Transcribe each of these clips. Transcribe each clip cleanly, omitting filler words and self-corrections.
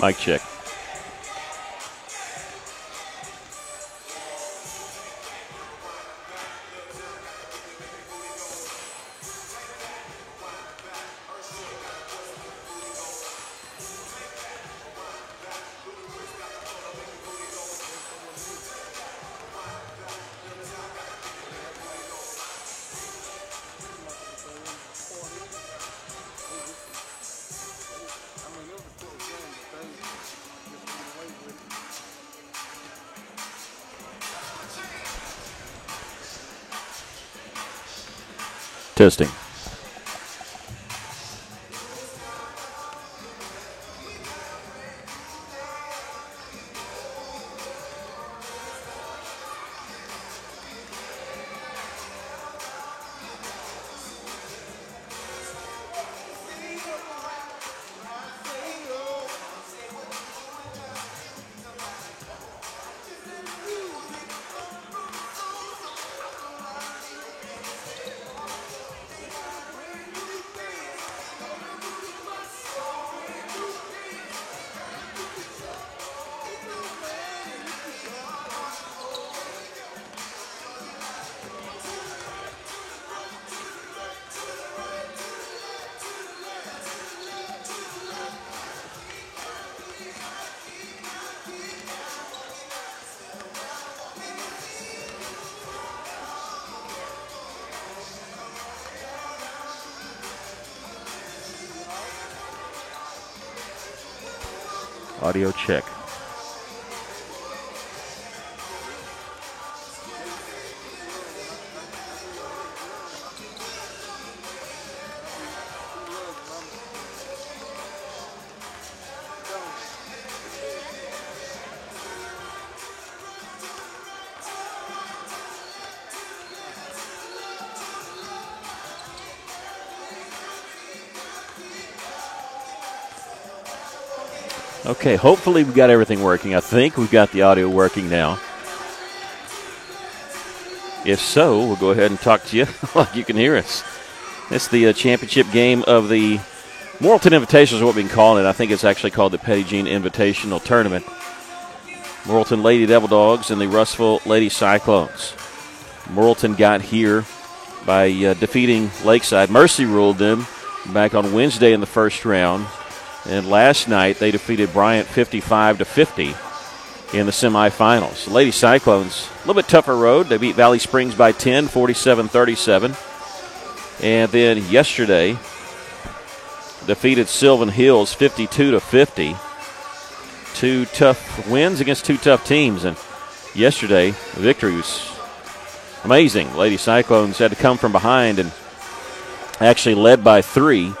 Mic check. Testing. Audio check. Okay, hopefully we've got everything working. I think we've got the audio working now. If so, we'll go ahead and talk to you like you can hear us. It's the championship game of the Morrilton Invitational is what we can call it. I think it's actually called the Petty Jean Invitational Tournament. Morrilton Lady Devil Dogs and the Russellville Lady Cyclones. Morrilton got here by defeating Lakeside. Mercy ruled them back on Wednesday in the first round. And last night, they defeated Bryant 55-50 in the semifinals. The Lady Cyclones, a little bit tougher road. They beat Valley Springs by 10, 47-37. And then yesterday, defeated Sylvan Hills 52-50. Two tough wins against two tough teams. And yesterday, the victory was amazing. Lady Cyclones had to come from behind and actually led by 3.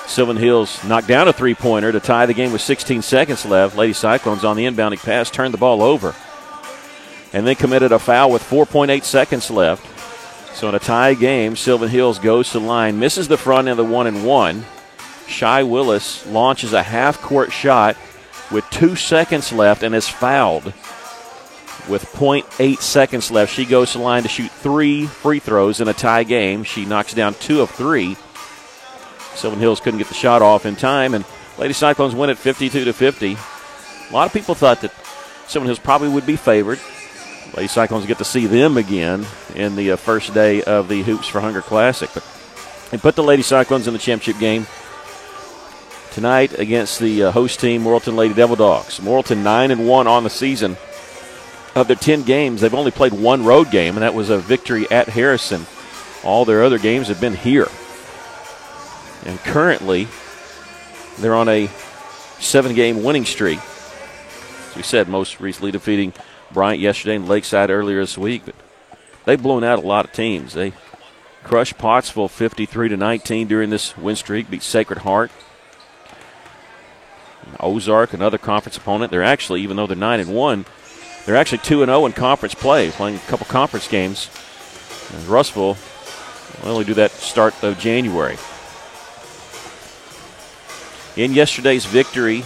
Sylvan Hills knocked down a three-pointer to tie the game with 16 seconds left. Lady Cyclones on the inbounding pass turned the ball over and then committed a foul with 4.8 seconds left. So in a tie game, Sylvan Hills goes to the line, misses the front end of the 1-and-1. Shy Willis launches a half-court shot with 2 seconds left and is fouled with 0.8 seconds left. She goes to the line to shoot 3 free throws in a tie game. She knocks down 2 of 3. Sylvan Hills couldn't get the shot off in time, and Lady Cyclones win it 52-50. A lot of people thought that Sylvan Hills probably would be favored. Lady Cyclones get to see them again in the first day of the Hoops for Hunger Classic. But they put the Lady Cyclones in the championship game tonight against the host team, Morrilton Lady Devil Dogs. Morrilton 9-1 on the season. Of their 10 games, they've only played one road game, and that was a victory at Harrison. All their other games have been here. And currently, they're on a 7-game winning streak. As we said, most recently defeating Bryant yesterday and Lakeside earlier this week. But they've blown out a lot of teams. They crushed Pottsville 53-19 during this win streak, beat Sacred Heart. Ozark, another conference opponent. They're actually, even though they're 9-1, they're actually 2-0 in conference play, playing a couple conference games. And Russellville will only do that start of January. In yesterday's victory,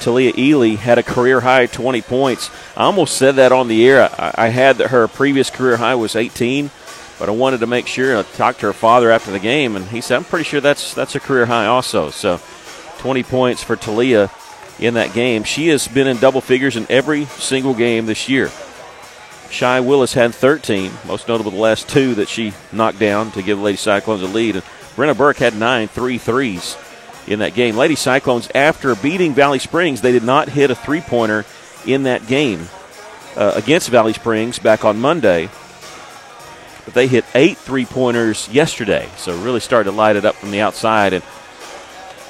Talia Ely had a career-high 20 points. I almost said that on the air. I had that her previous career high was 18, but I wanted to make sure. I talked to her father after the game, and he said, I'm pretty sure that's a career high also. So 20 points for Talia in that game. She has been in double figures in every single game this year. Shy Willis had 13, most notable the last two that she knocked down to give the Lady Cyclones a lead. And Brenna Burke had 9 3-3s in that game. Lady Cyclones, after beating Valley Springs, they did not hit a three-pointer in that game against Valley Springs back on Monday. But they hit 8 3-pointers yesterday, so really started to light it up from the outside. And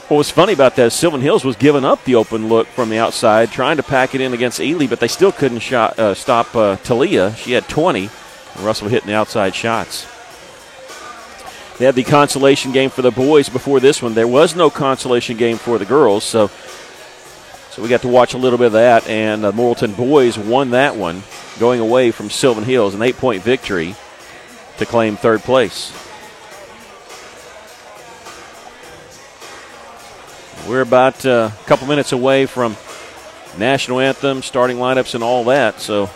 what was funny about that is Sylvan Hills was giving up the open look from the outside, trying to pack it in against Ely, but they still couldn't stop Talia. She had 20, and Russell hitting the outside shots. They had the consolation game for the boys before this one. There was no consolation game for the girls, so we got to watch a little bit of that, and the Morrilton boys won that one, going away from Sylvan Hills, an 8-point victory to claim third place. We're about a couple minutes away from national anthem, starting lineups, and all that, so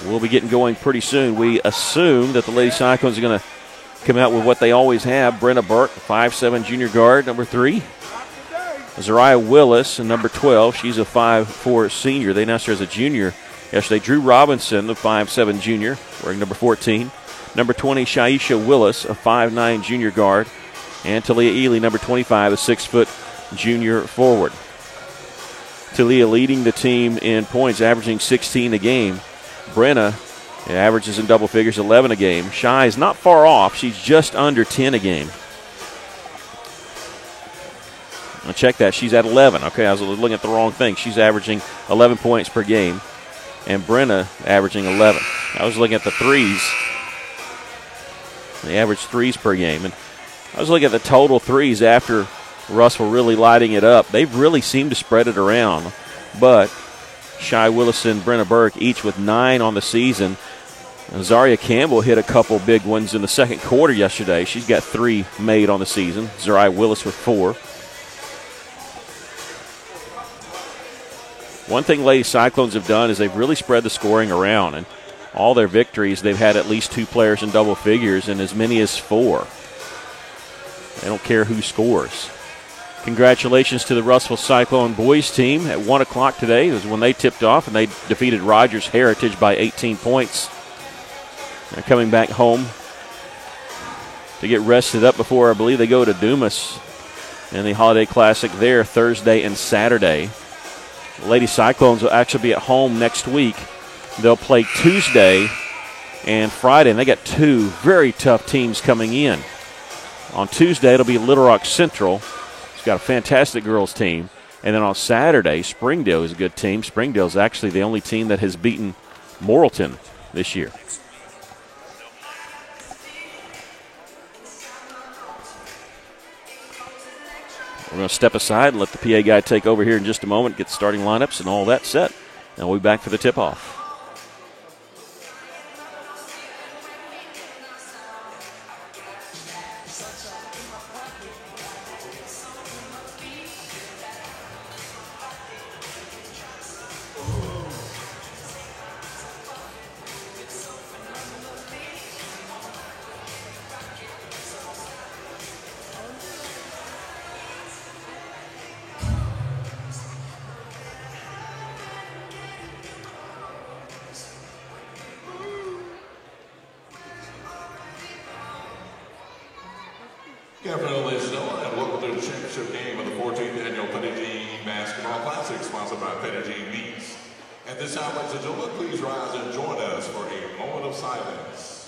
we'll be getting going pretty soon. We assume that the Lady Cyclones are going to come out with what they always have. Brenna Burke, 5'7" junior guard, number 3. Zariah Willis, number 12. She's a 5'4" senior. They announced her as a junior yesterday. Drew Robinson, the 5'7" junior, wearing number 14. Number 20, Shaisha Willis, a 5'9" junior guard. And Talia Ely, number 25, a 6-foot junior forward. Talia leading the team in points, averaging 16 a game. Brenna averages in double figures, 11 a game. Shy is not far off. She's just under 10 a game. I'll check that. She's at 11. Okay, I was looking at the wrong thing. She's averaging 11 points per game. And Brenna averaging 11. I was looking at the threes. They average threes per game. And I was looking at the total threes after Russell really lighting it up. They've really seemed to spread it around. But Shy Willis and Brenna Burke each with 9 on the season. Zaria Campbell hit a couple big ones in the second quarter yesterday. She's got 3 made on the season. Zariah Willis with 4. One thing Lady Cyclones have done is they've really spread the scoring around. And all their victories, they've had at least 2 players in double figures and as many as 4. They don't care who scores. Congratulations to the Russell Cyclone boys team. At 1 o'clock today was when they tipped off, and they defeated Rogers Heritage by 18 points. They're coming back home to get rested up before, I believe, they go to Dumas in the Holiday Classic there Thursday and Saturday. The Lady Cyclones will actually be at home next week. They'll play Tuesday and Friday, and they got 2 very tough teams coming in. On Tuesday, it'll be Little Rock Central. It's got a fantastic girls team. And then on Saturday, Springdale is a good team. Springdale is actually the only team that has beaten Morrilton this year. We're going to step aside and let the PA guy take over here in just a moment, get the starting lineups and all that set. And we'll be back for the tip-off. Good afternoon, ladies and gentlemen, and welcome to the championship game of the 14th Annual Petty Jean Basketball Classic, sponsored by Petty Jean Meats. At this time, ladies and gentlemen, please rise and join us for a moment of silence.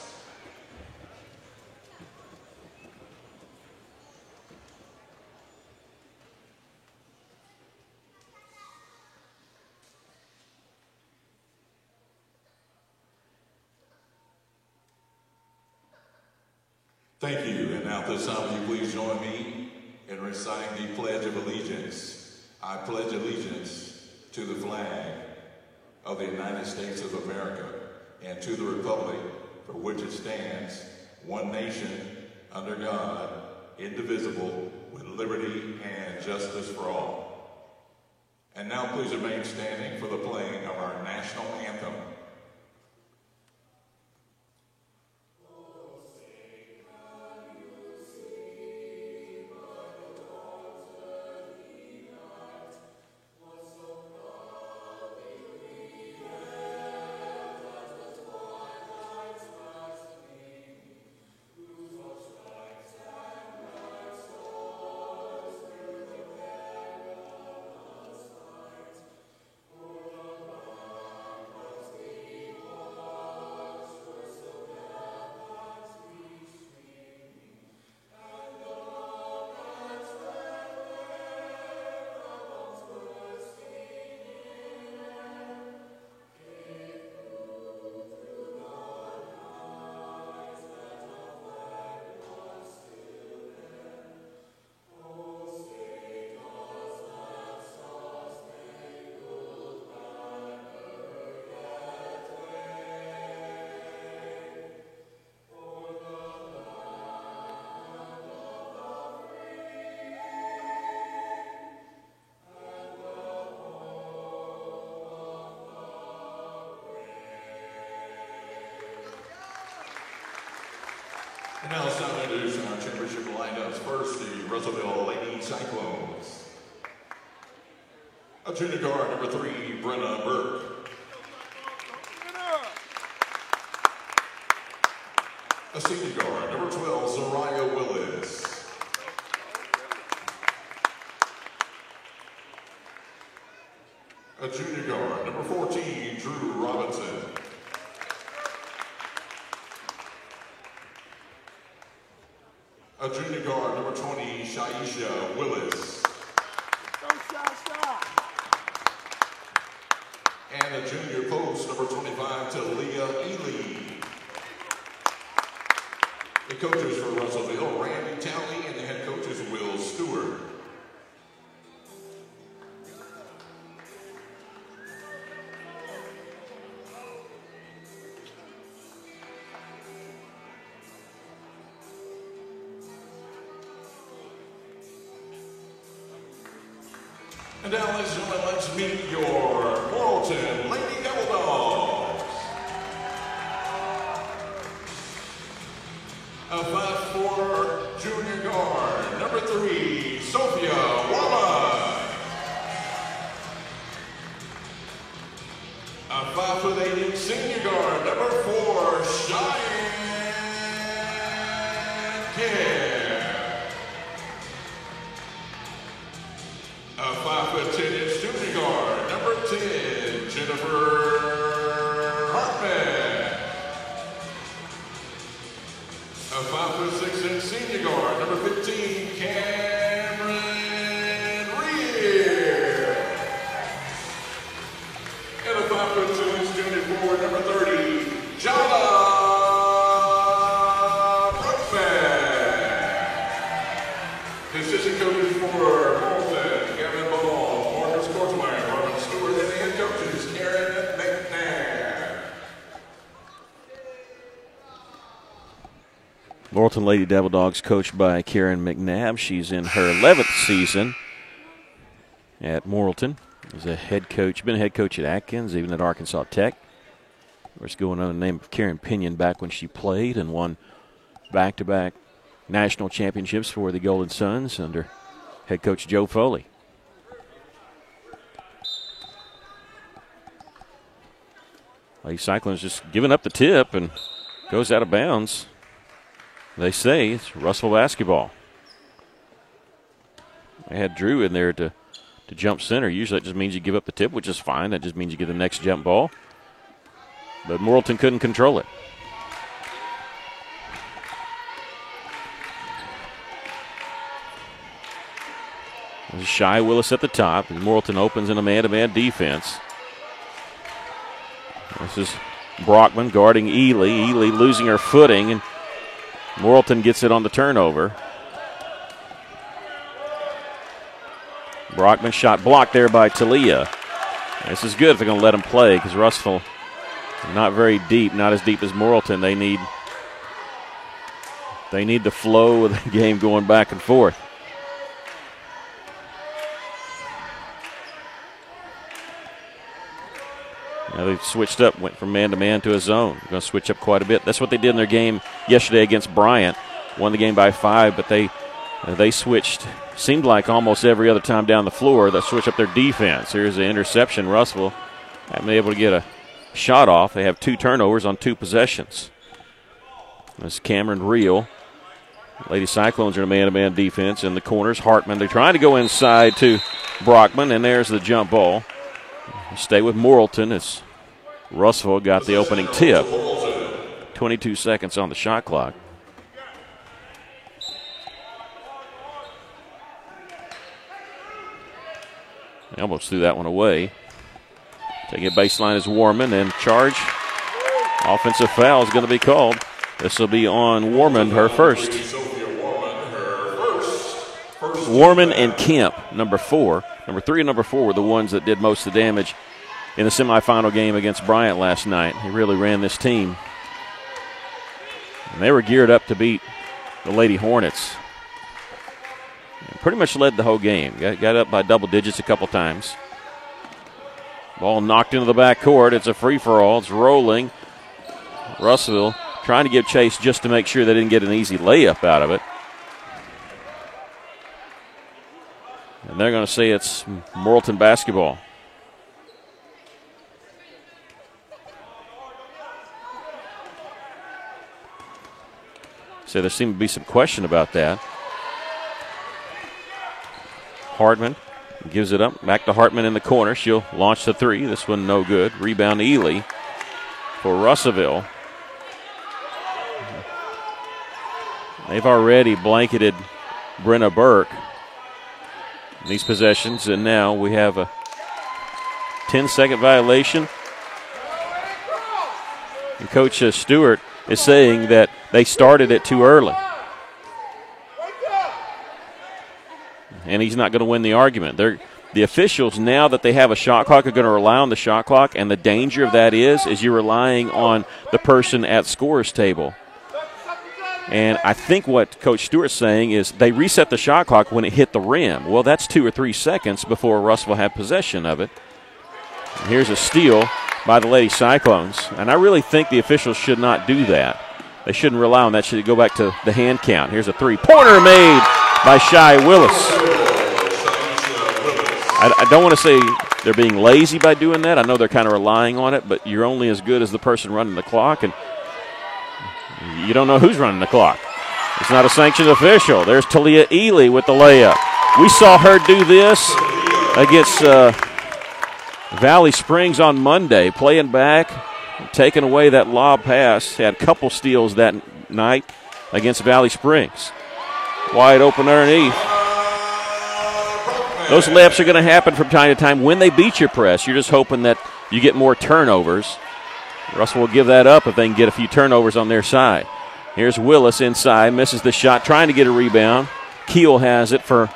Thank you, and now at this time, will you please join me in reciting the Pledge of Allegiance. I pledge allegiance to the flag of the United States of America and to the republic for which it stands, one nation, under God, indivisible, with liberty and justice for all. And now please remain standing for the playing of our national anthem. And now it's time to introduce our championship lineups. First, the Russellville Lady Cyclones. A junior guard, number 3, Brenna Burke. A senior guard, number 12, Zariah Willis. A junior guard, number 14, Drew Robinson. A junior guard, number 20, Shaisha Willis. And a junior post, number 25, Talia Ely. The coaches for Russellville, Randy Talley, and the head coach is Will Stewart. And now, ladies and gentlemen, let's meet your Morrilton Lady Devil Dogs. A 5'4" junior guard, number 3, Sophia Walla. A 5'8" senior guard, number 4, Cheyenne Kerr. A 5'10" junior guard, number 10, Jennifer Hartman. A 5'6" senior guard, number 15, Cameron Rear. And a 5'2" junior forward, number 30, Jana Brookman. The assistant coaches for Morrilton, Kevin Ball, Marcus Kortmeyer, Robin Stewart, and the head coaches, Karen McNabb. Morrilton Lady Devil Dogs coached by Karen McNabb. She's in her 11th season at Morrilton. As a head coach, been a head coach at Atkins, even at Arkansas Tech. Of course, going under the name of Karen Pinion back when she played and won back-to-back national championships for the Golden Suns under head coach Joe Foley. Lady Cyclones just giving up the tip and goes out of bounds. They say it's Russellville basketball. They had Drew in there to jump center. Usually that just means you give up the tip, which is fine. That just means you get the next jump ball. But Morrilton couldn't control it. There's Shy Willis at the top. And Morrilton opens in a man-to-man defense. This is Brockman guarding Ely. Ely losing her footing, and Morrilton gets it on the turnover. Brockman shot blocked there by Talia. This is good if they're going to let him play because Russellville not very deep, not as deep as Morrilton. They need the flow of the game going back and forth. Now they've switched up, went from man-to-man to a zone. They're going to switch up quite a bit. That's what they did in their game yesterday against Bryant. Won the game by 5, but they switched, seemed like almost every other time down the floor, they switch up their defense. Here's the interception. Russellville haven't been able to get a shot off. They have 2 turnovers on 2 possessions. That's Cameron Reel. Lady Cyclones are in a man-to-man defense in the corners. Hartman, they're trying to go inside to Brockman, and there's the jump ball. Stay with Morrilton as Russellville got the opening tip. 22 seconds on the shot clock. They almost threw that one away. Taking it baseline is Warman, and charge. Offensive foul is going to be called. This will be on Warman, her first. Warman and Kemp, number 4. Number 3 and number 4 were the ones that did most of the damage in the semifinal game against Bryant last night. He really ran this team. And they were geared up to beat the Lady Hornets. And pretty much led the whole game. Got up by double digits a couple times. Ball knocked into the backcourt. It's a free-for-all. It's rolling. Russellville trying to give chase just to make sure they didn't get an easy layup out of it. And they're going to say it's Morrilton basketball. So there seemed to be some question about that. Hartman gives it up. Back to Hartman in the corner. She'll launch the three. This one no good. Rebound Ely for Russellville. They've already blanketed Brenna Burke in these possessions, and now we have a 10-second violation. And Coach Stewart is saying that they started it too early. And he's not going to win the argument. The officials, now that they have a shot clock, are going to rely on the shot clock, and the danger of that is you're relying on the person at scorer's table. And I think what Coach Stewart's saying is they reset the shot clock when it hit the rim. Well, that's 2 or 3 seconds before Russellville had possession of it. And here's a steal by the Lady Cyclones. And I really think the officials should not do that. They shouldn't rely on that. Should go back to the hand count. Here's a three-pointer made by Shai Willis. I don't want to say they're being lazy by doing that. I know they're kind of relying on it, but you're only as good as the person running the clock, and you don't know who's running the clock. It's not a sanctioned official. There's Talia Ely with the layup. We saw her do this against Valley Springs on Monday, playing back, taking away that lob pass. Had a couple steals that night against Valley Springs. Wide open underneath. Those layups are going to happen from time to time when they beat your press. You're just hoping that you get more turnovers. Russell will give that up if they can get a few turnovers on their side. Here's Willis inside, misses the shot, trying to get a rebound. Keel has it for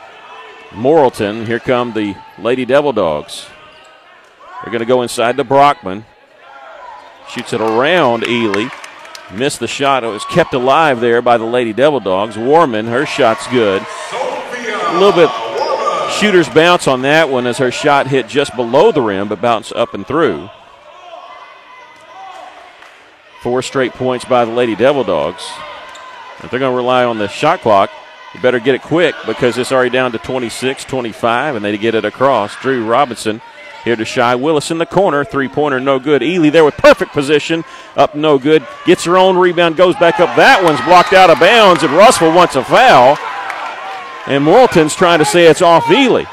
Morrilton. Here come the Lady Devil Dogs. They're going to go inside to Brockman. Shoots it around Ely. Missed the shot. It was kept alive there by the Lady Devil Dogs. Warman, her shot's good. A little bit shooter's bounce on that one as her shot hit just below the rim but bounced up and through. 4 straight points by the Lady Devil Dogs. If they're going to rely on the shot clock, you better get it quick because it's already down to 26-25, and they get it across. Drew Robinson here to Shai Willis in the corner. Three-pointer, no good. Ely there with perfect position. Up, no good. Gets her own rebound, goes back up. That one's blocked out of bounds, and Russell wants a foul. And Morrilton's trying to say it's off Ely.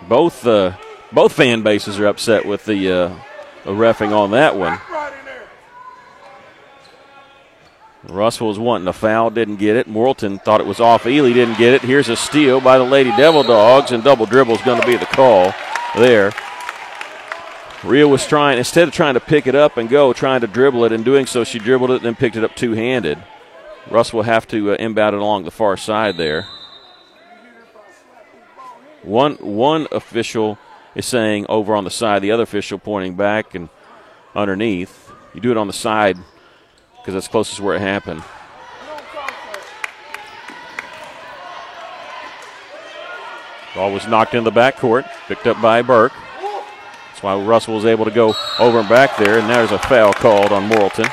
Both fan bases are upset with the reffing on that one. Russell was wanting a foul, didn't get it. Morrilton thought it was off Ely, didn't get it. Here's a steal by the Lady Devil Dogs, and double dribble is going to be the call there. Rhea was trying, instead of trying to pick it up and go, trying to dribble it. In doing so, she dribbled it and then picked it up two-handed. Russell will have to inbound it along the far side there. One official is saying over on the side, the other official pointing back and underneath. You do it on the side because that's closest where it happened. Ball was knocked in the backcourt, picked up by Burke. That's why Russell was able to go over and back there, and there's a foul called on Morrilton.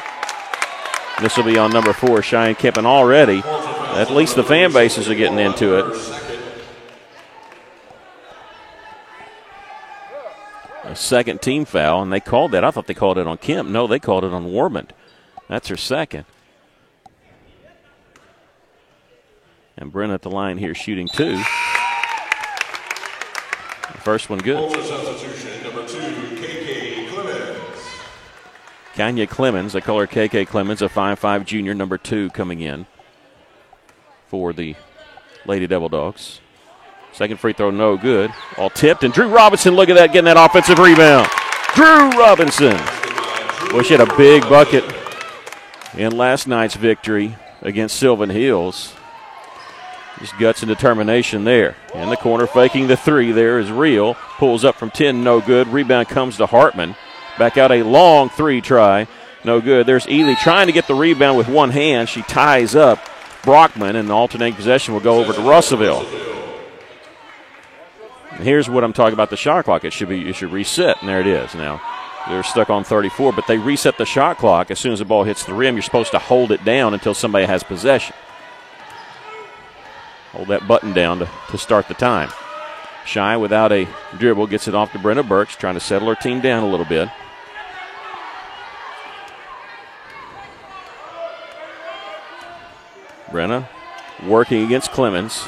This will be on number 4, Cheyenne Kempen already. At least the fan bases are getting into it. A second team foul, and they called that. I thought they called it on Kemp. No, they called it on Warmond. That's her second. And Brenna at the line here shooting 2. The first one good. Substitution number 2, KK Clemens. Kanya Clemens, they call her KK Clemens, a 5'5 junior, number 2 coming in for the Lady Devil Dogs. Second free throw, no good. All tipped, and Drew Robinson, look at that, getting that offensive rebound. Drew Robinson. Well, she had a big bucket in last night's victory against Sylvan Hills. Just guts and determination there. In the corner, faking the 3 there is Real. Pulls up from 10, no good. Rebound comes to Hartman. Back out a long 3 try, no good. There's Ely trying to get the rebound with one hand. She ties up Brockman, and the alternating possession will go over to Russellville. And here's what I'm talking about the shot clock. It should reset, and there it is now. They're stuck on 34, but they reset the shot clock as soon as the ball hits the rim. You're supposed to hold it down until somebody has possession. Hold that button down to start the time. Shy without a dribble gets it off to Brenna Burks, trying to settle her team down a little bit. Brenna working against Clemens.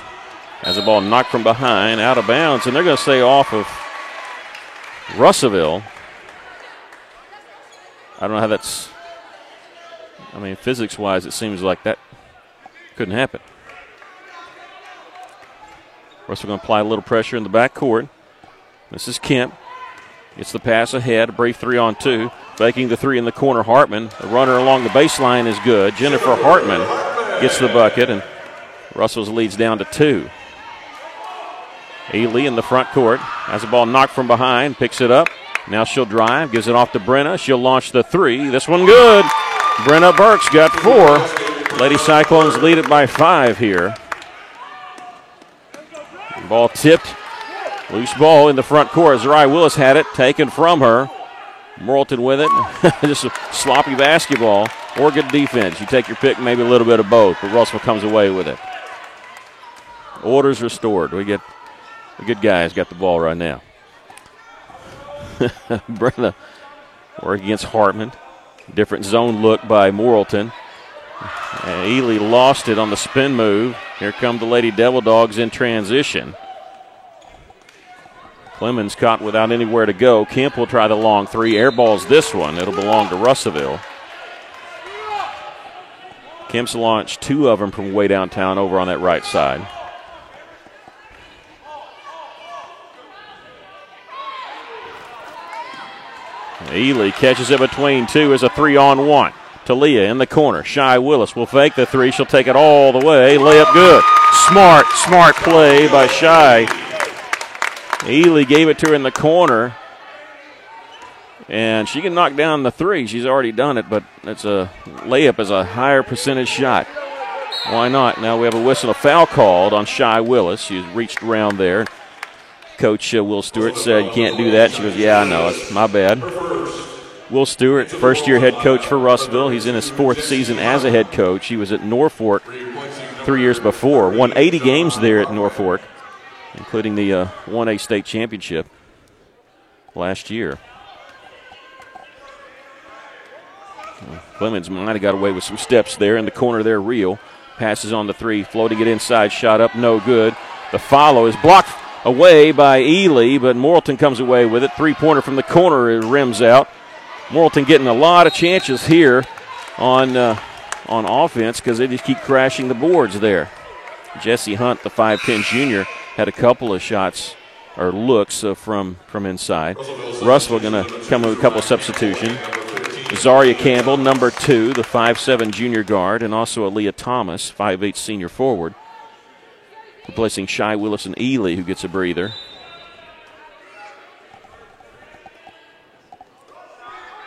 Has the ball knocked from behind, out of bounds, and they're going to stay off of Russellville. I don't know how that's, physics-wise, it seems like that couldn't happen. Russell going to apply a little pressure in the backcourt. This is Kemp. Gets the pass ahead, a brief 3-on-2. Baking the three in the corner, Hartman. The runner along the baseline is good. Jennifer Hartman gets the bucket, and Russell's leads down to 2. Ely in the front court. Has the ball knocked from behind, picks it up. Now she'll drive, gives it off to Brenna. She'll launch the 3. This one good. Brenna Burks got 4. Lady Cyclones lead it by 5 here. Ball tipped. Loose ball in the front court. Zariah Willis had it, taken from her. Morrilton with it. Just a sloppy basketball or good defense. You take your pick, maybe a little bit of both, but Russell comes away with it. Order's restored. We get the good guys got the ball right now. Brenna working against Hartman. Different zone look by Morrilton. Ely lost it on the spin move. Here come the Lady Devil Dogs in transition. Clemens caught without anywhere to go. Kemp will try the long 3. Airballs this one. It'll belong to Russellville. Kemp's launched 2 of them from way downtown over on that right side. Ely catches it between 2 as a 3-on-1. Talia in the corner. Shy Willis will fake the 3. She'll take it all the way. Layup good. Smart play by Shy. Ely gave it to her in the corner. And she can knock down the 3. She's already done it, but it's a layup is a higher percentage shot. Why not? Now we have a whistle, a foul called on Shy Willis. She's reached around there. Coach Will Stewart said, "You can't do that." She goes, "Yeah, I know. It's my bad." Will Stewart, first-year head coach for Russellville. He's in his 4th season as a head coach. He was at Norfolk 3 years before. Won 80 games there at Norfolk, including the 1A state championship last year. Clemens might have got away with some steps there in the corner there. Real passes on the 3, floating it inside, shot up, no good. The follow is blocked away by Ely, but Morrilton comes away with it. 3-pointer from the corner, it rims out. Morrilton getting a lot of chances here on offense because they just keep crashing the boards there. Jesse Hunt, the 5'10 junior, had a couple of shots or looks from inside. Russell going to come with a couple of substitutions. Zaria Campbell, number 2, the 5'7 junior guard, and also Aaliyah Thomas, 5'8 senior forward, replacing Shy Willis and Ely, who gets a breather.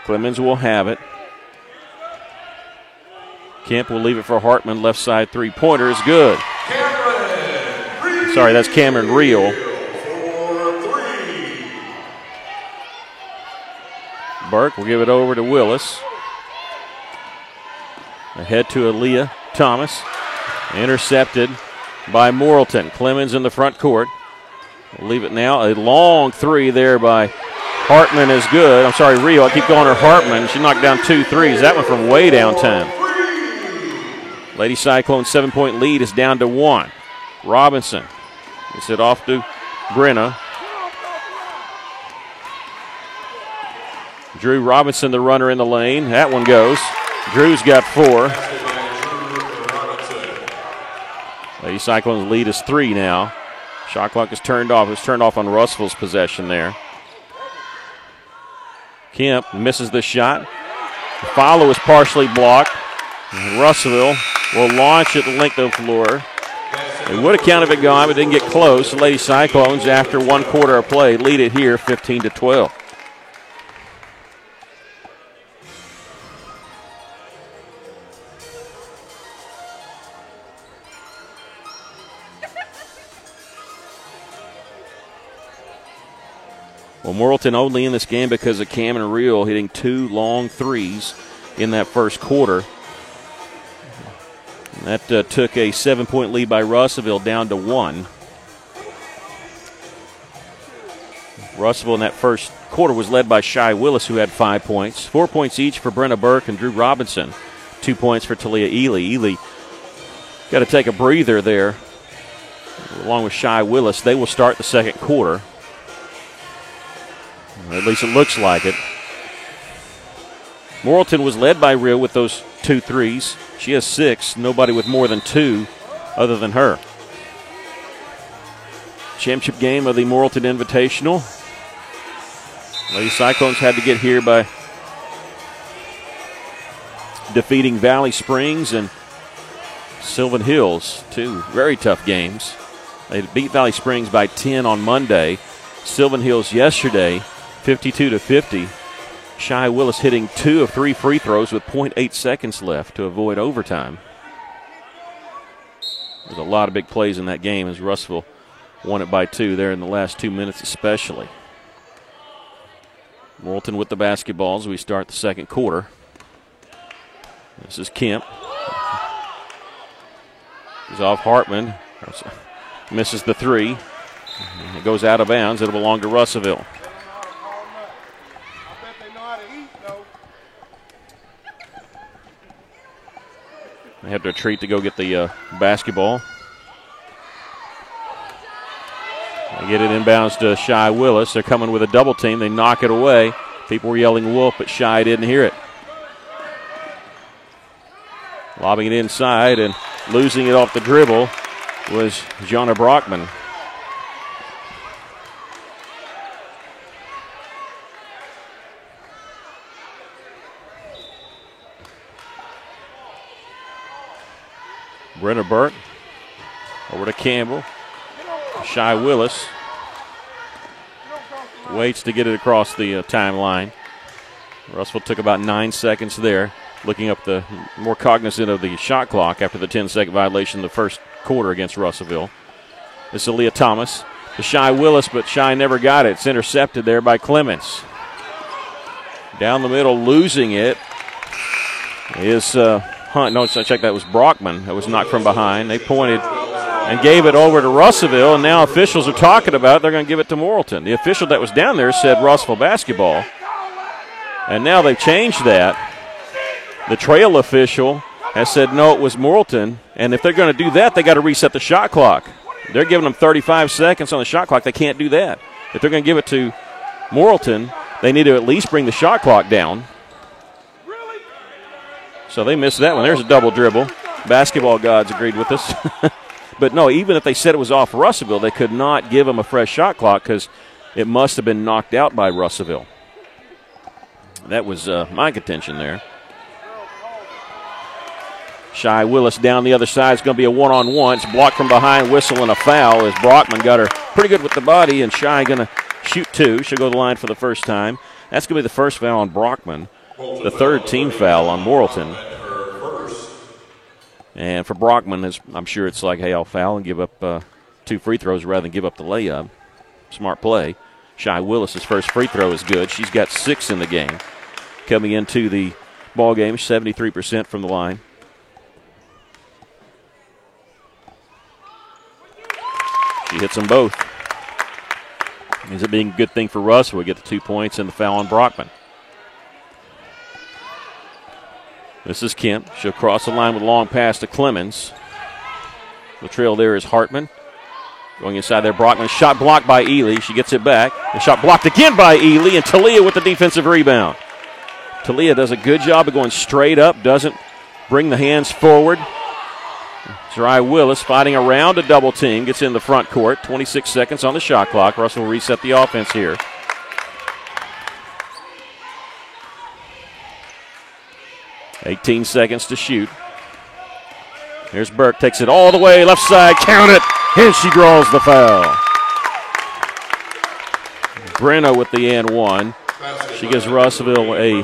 Clemens will have it. Kemp will leave it for Hartman. Left side 3-pointer is good. Sorry, that's Cameron Reel. Burke will give it over to Willis. Ahead to Aaliyah Thomas. Intercepted by Morrilton. Clemens in the front court. We'll leave it now. A long 3 there by Hartman is good. I'm sorry, Rio. I keep calling her Hartman. She knocked down 2 threes. That one from way downtown. Lady Cyclone's 7-point lead is down to 1. Robinson gets it off to Brenna. Drew Robinson, the runner in the lane. That one goes. Drew's got 4. Lady Cyclone's lead is 3 now. Shot clock is turned off. It's turned off on Russell's possession there. Kemp misses the shot. The follow is partially blocked. Russellville will launch it length of the floor. They would have counted it gone, but didn't get close. The Lady Cyclones, after 1 quarter of play, lead it here 15-12. Well, Morrilton only in this game because of Cameron Reel hitting 2 long threes in that first quarter. That took a 7-point lead by Russellville down to 1. Russellville in that first quarter was led by Shy Willis, who had 5 points. 4 points each for Brenna Burke and Drew Robinson. 2 points for Talia Ely. Ely got to take a breather there, along with Shy Willis. They will start the second quarter. At least it looks like it. Morrilton was led by Reel with those 2 threes. She has 6. Nobody with more than 2 other than her. Championship game of the Morrilton Invitational. Lady Cyclones had to get here by defeating Valley Springs and Sylvan Hills. 2 very tough games. They beat Valley Springs by 10 on Monday. Sylvan Hills yesterday, 52-50. Shy Willis hitting 2 of 3 free throws with 0.8 seconds left to avoid overtime. There's a lot of big plays in that game as Russellville won it by 2 there in the last 2 minutes especially. Morrilton with the basketballs as we start the second quarter. This is Kemp. He's off Hartman. Misses the 3. It goes out of bounds. It'll belong to Russellville. They have to retreat to go get the basketball. They get it inbounds to Shy Willis. They're coming with a double team. They knock it away. People were yelling wolf, but Shy didn't hear it. Lobbing it inside and losing it off the dribble was Jonna Brockman. Brenna Burke over to Campbell. Shy Willis waits to get it across the timeline. Russellville took about 9 seconds there, looking up the more cognizant of the shot clock after the 10-second violation in the first quarter against Russellville. This is Aaliyah Thomas to Shy Willis, but Shy never got it. It's intercepted there by Clemens. Down the middle, losing it is Hunt. No, I checked, that was Brockman that was knocked from behind. They pointed and gave it over to Russellville, and now officials are talking about it. They're going to give it to Morrilton. The official that was down there said Russellville basketball, and now they've changed that. The trail official has said no, it was Morrilton, and if they're going to do that, they got to reset the shot clock. They're giving them 35 seconds on the shot clock. They can't do that. If they're going to give it to Morrilton, they need to at least bring the shot clock down. So they missed that one. There's a double dribble. Basketball gods agreed with us. But no, even if they said it was off Russellville, they could not give them a fresh shot clock because it must have been knocked out by Russellville. That was my contention there. Shy Willis down the other side. It's going to be a one-on-one. It's blocked from behind, whistle, and a foul as Brockman got her pretty good with the body, and Shy going to shoot 2. She'll go to the line for the first time. That's going to be the first foul on Brockman. The third team foul on Morrilton. And for Brockman, I'm sure it's like, hey, I'll foul and give up 2 free throws rather than give up the layup. Smart play. Shy Willis' first free throw is good. She's got 6 in the game. Coming into the ball game, 73% from the line. She hits them both. Ends up being a good thing for Russ. We get the 2 points and the foul on Brockman. This is Kemp. She'll cross the line with a long pass to Clemens. The trail there is Hartman. Going inside there, Brockman. Shot blocked by Ely. She gets it back. The shot blocked again by Ely, and Talia with the defensive rebound. Talia does a good job of going straight up, doesn't bring the hands forward. Shy Willis fighting around a double team. Gets in the front court. 26 seconds on the shot clock. Russell will reset the offense here. $18 seconds to shoot. Here's Burke. Takes it all the way. Left side. Count it. And she draws the foul. Brenna with the and 1. She gives Russellville a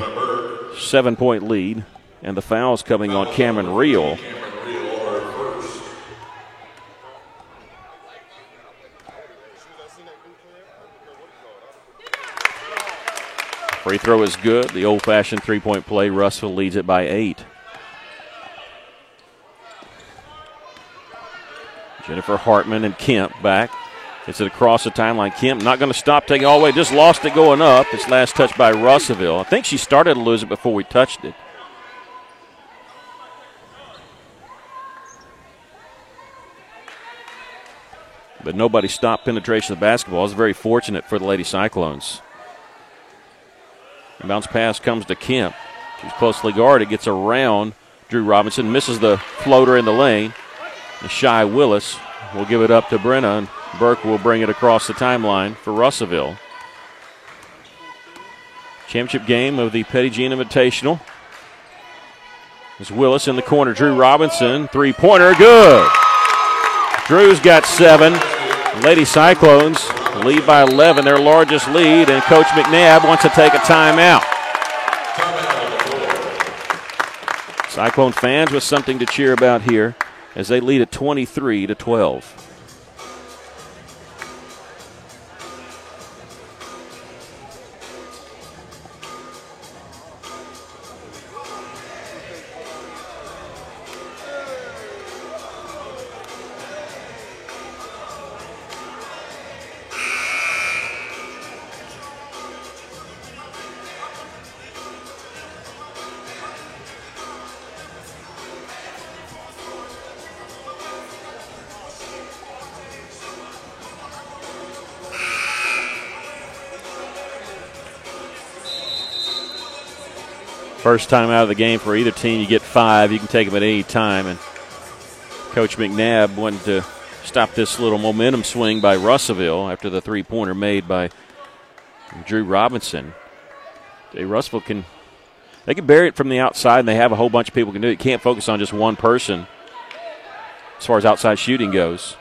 7-point lead. And the foul's coming on Cameron Reel. Free throw is good. The old-fashioned three-point play. Russell leads it by 8. Jennifer Hartman and Kemp back. It's it across the timeline. Kemp not going to stop, taking it all the way. Just lost it going up. It's last touch by Russellville. I think she started to lose it before we touched it. But nobody stopped penetration of the basketball. It's very fortunate for the Lady Cyclones. The bounce pass comes to Kemp. She's closely guarded, gets around Drew Robinson, misses the floater in the lane. Shy Willis will give it up to Brenna, and Burke will bring it across the timeline for Russellville. Championship game of the Petty Jean Invitational. There's Willis in the corner. Drew Robinson, three-pointer, good. Drew's got 7. Lady Cyclones lead by 11, their largest lead, and Coach McNabb wants to take a timeout. Cyclone fans with something to cheer about here as they lead at 23-12. First time out of the game for either team, you get 5. You can take them at any time. And Coach McNabb wanted to stop this little momentum swing by Russellville after the three-pointer made by Drew Robinson. Russellville can bury it from the outside, and they have a whole bunch of people who can do it. You can't focus on just one person as far as outside shooting goes.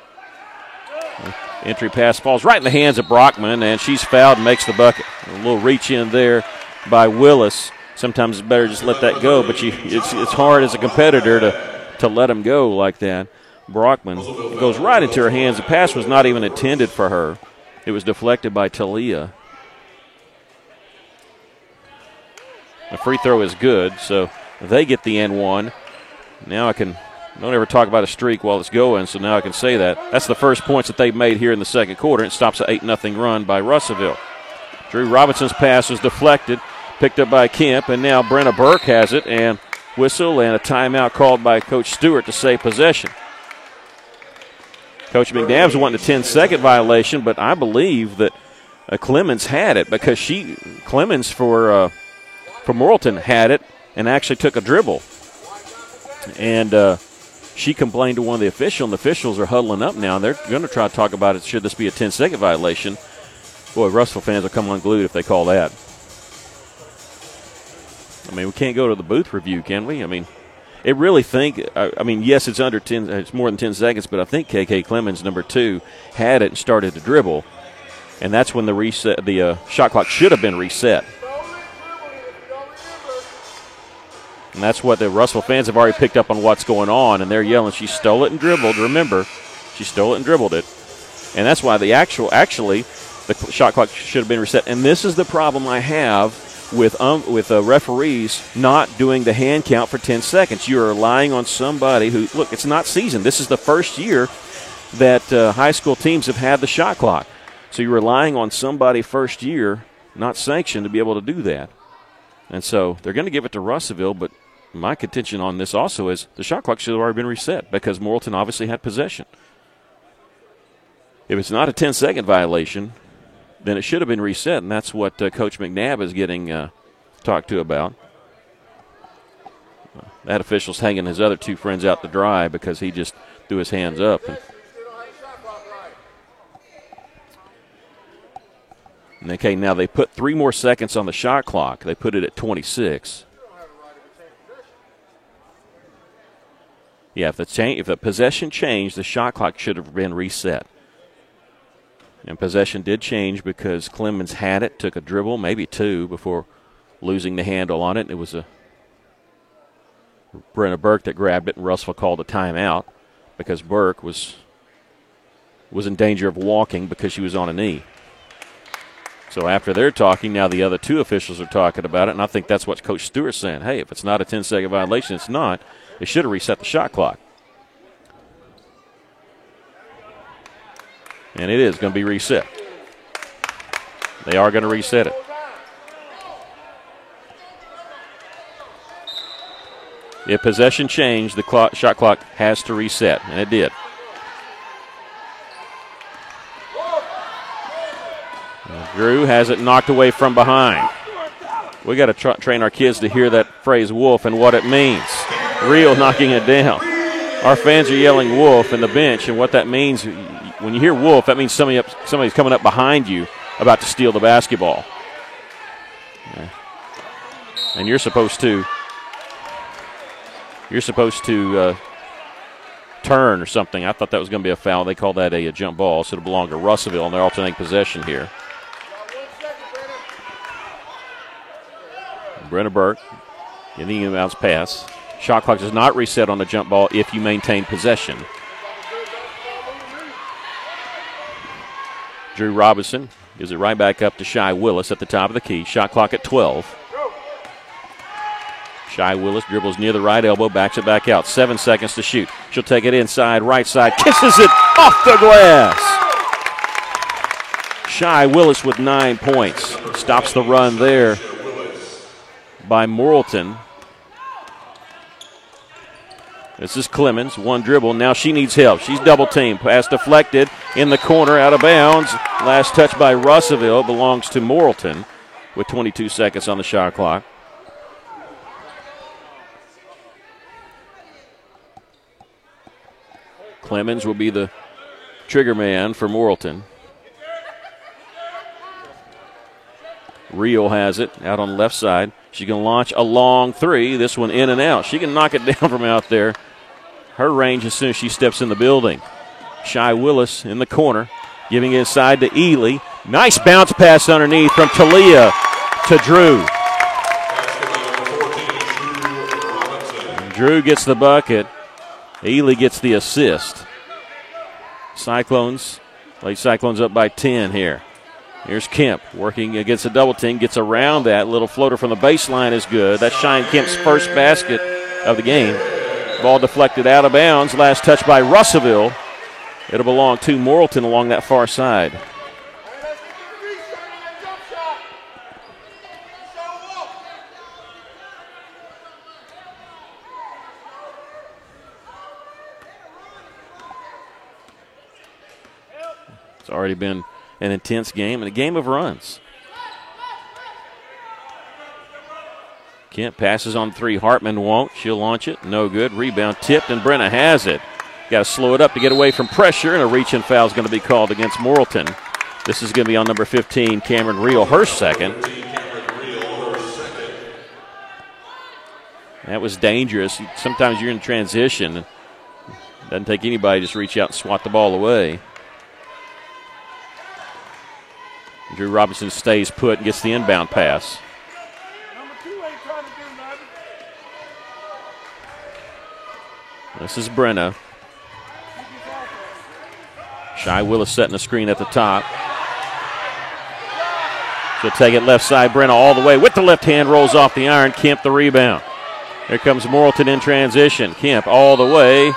Entry pass falls right in the hands of Brockman, and she's fouled and makes the bucket. A little reach in there by Willis. Sometimes it's better just let that go, but it's hard as a competitor to let him go like that. Brockman goes right into her hands. The pass was not even intended for her. It was deflected by Talia. The free throw is good, so they get the N1. Now don't ever talk about a streak while it's going, so now I can say that. That's the first points that they've made here in the second quarter. It stops an 8-0 run by Russellville. Drew Robinson's pass was deflected. Picked up by Kemp, and now Brenna Burke has it, and whistle and a timeout called by Coach Stewart to save possession. Coach McNabb's wanting a 10-second violation, but I believe that Clemens had it because Clemens for Morrilton had it and actually took a dribble. And she complained to one of the officials, and the officials are huddling up now. They're going to try to talk about it. Should this be a 10-second violation? Boy, Russell fans will come unglued if they call that. I mean, we can't go to the booth review, can we? I mean, yes, it's under 10. It's more than 10 seconds, but I think KK Clemens, number 2, had it and started to dribble, and that's when the shot clock should have been reset. And that's what the Russell fans have already picked up on what's going on, and they're yelling, she stole it and dribbled. Remember, she stole it and dribbled it. And that's why the shot clock should have been reset. And this is the problem I have with referees not doing the hand count for 10 seconds. You're relying on somebody who, look, it's not seasoned. This is the first year that high school teams have had the shot clock. So you're relying on somebody first year, not sanctioned, to be able to do that. And so they're going to give it to Russellville, but my contention on this also is the shot clock should have already been reset because Morrilton obviously had possession. If it's not a 10-second violation, then it should have been reset, and that's what Coach McNabb is getting talked to about. That official's hanging his other 2 friends out to dry because he just threw his hands up. And okay, now they put 3 more seconds on the shot clock. They put it at 26. Yeah, if the possession changed, the shot clock should have been reset. And possession did change because Clemens had it, took a dribble, maybe 2, before losing the handle on it. It was a Brenna Burke that grabbed it, and Russell called a timeout because Burke was in danger of walking because she was on a knee. So after they're talking, now the other two officials are talking about it, and I think that's what Coach Stewart's saying. Hey, if it's not a 10-second violation, it's not. It should have reset the shot clock. And it is going to be reset. They are going to reset it. If possession changed, the shot clock has to reset, and it did. Drew has it knocked away from behind. We got to train our kids to hear that phrase "wolf" and what it means. Real knocking it down. Our fans are yelling "wolf" in the bench, and what that means, when you hear "wolf," that means somebody's coming up behind you about to steal the basketball. Yeah. And you're supposed to turn or something. I thought that was going to be a foul. They call that a jump ball, so it'll belong to Russellville in their alternating possession here. Brenna Burke in the inbounds pass. Shot clock does not reset on the jump ball if you maintain possession. Drew Robinson gives it right back up to Shy Willis at the top of the key. Shot clock at 12. Shy Willis dribbles near the right elbow, backs it back out. 7 seconds to shoot. She'll take it inside, right side, kisses it off the glass. Shy Willis with 9 points. Stops the run there by Morrilton. This is Clemens, one dribble. Now she needs help. She's double teamed. Pass deflected in the corner, out of bounds. Last touch by Russellville belongs to Morrilton with 22 seconds on the shot clock. Clemens will be the trigger man for Morrilton. Reel has it out on the left side. She can launch a long three. This one in and out. She can knock it down from out there. Her range as soon as she steps in the building. Shy Willis in the corner, giving it inside to Ely. Nice bounce pass underneath from Talia to Drew. Drew gets the bucket. Ely gets the assist. Lady Cyclones up by 10 here. Here's Kemp working against a double team, gets around that. Little floater from the baseline is good. That's Cheyenne Kemp's first basket of the game. Ball deflected out of bounds. Last touch by Russellville. It'll belong to Morrilton along that far side. It's already been an intense game and a game of runs. Kemp passes on three. Hartman won't. She'll launch it. No good. Rebound tipped, and Brenna has it. Got to slow it up to get away from pressure, and a reach-in foul is going to be called against Morrilton. This is going to be on number 15, Cameron Reel, her second. That was dangerous. Sometimes you're in transition. Doesn't take anybody to just reach out and swat the ball away. Drew Robinson stays put and gets the inbound pass. This is Brenna. Shy Willis setting a screen at the top. She'll take it left side. Brenna all the way with the left hand, rolls off the iron. Kemp the rebound. Here comes Morrilton in transition. Kemp all the way.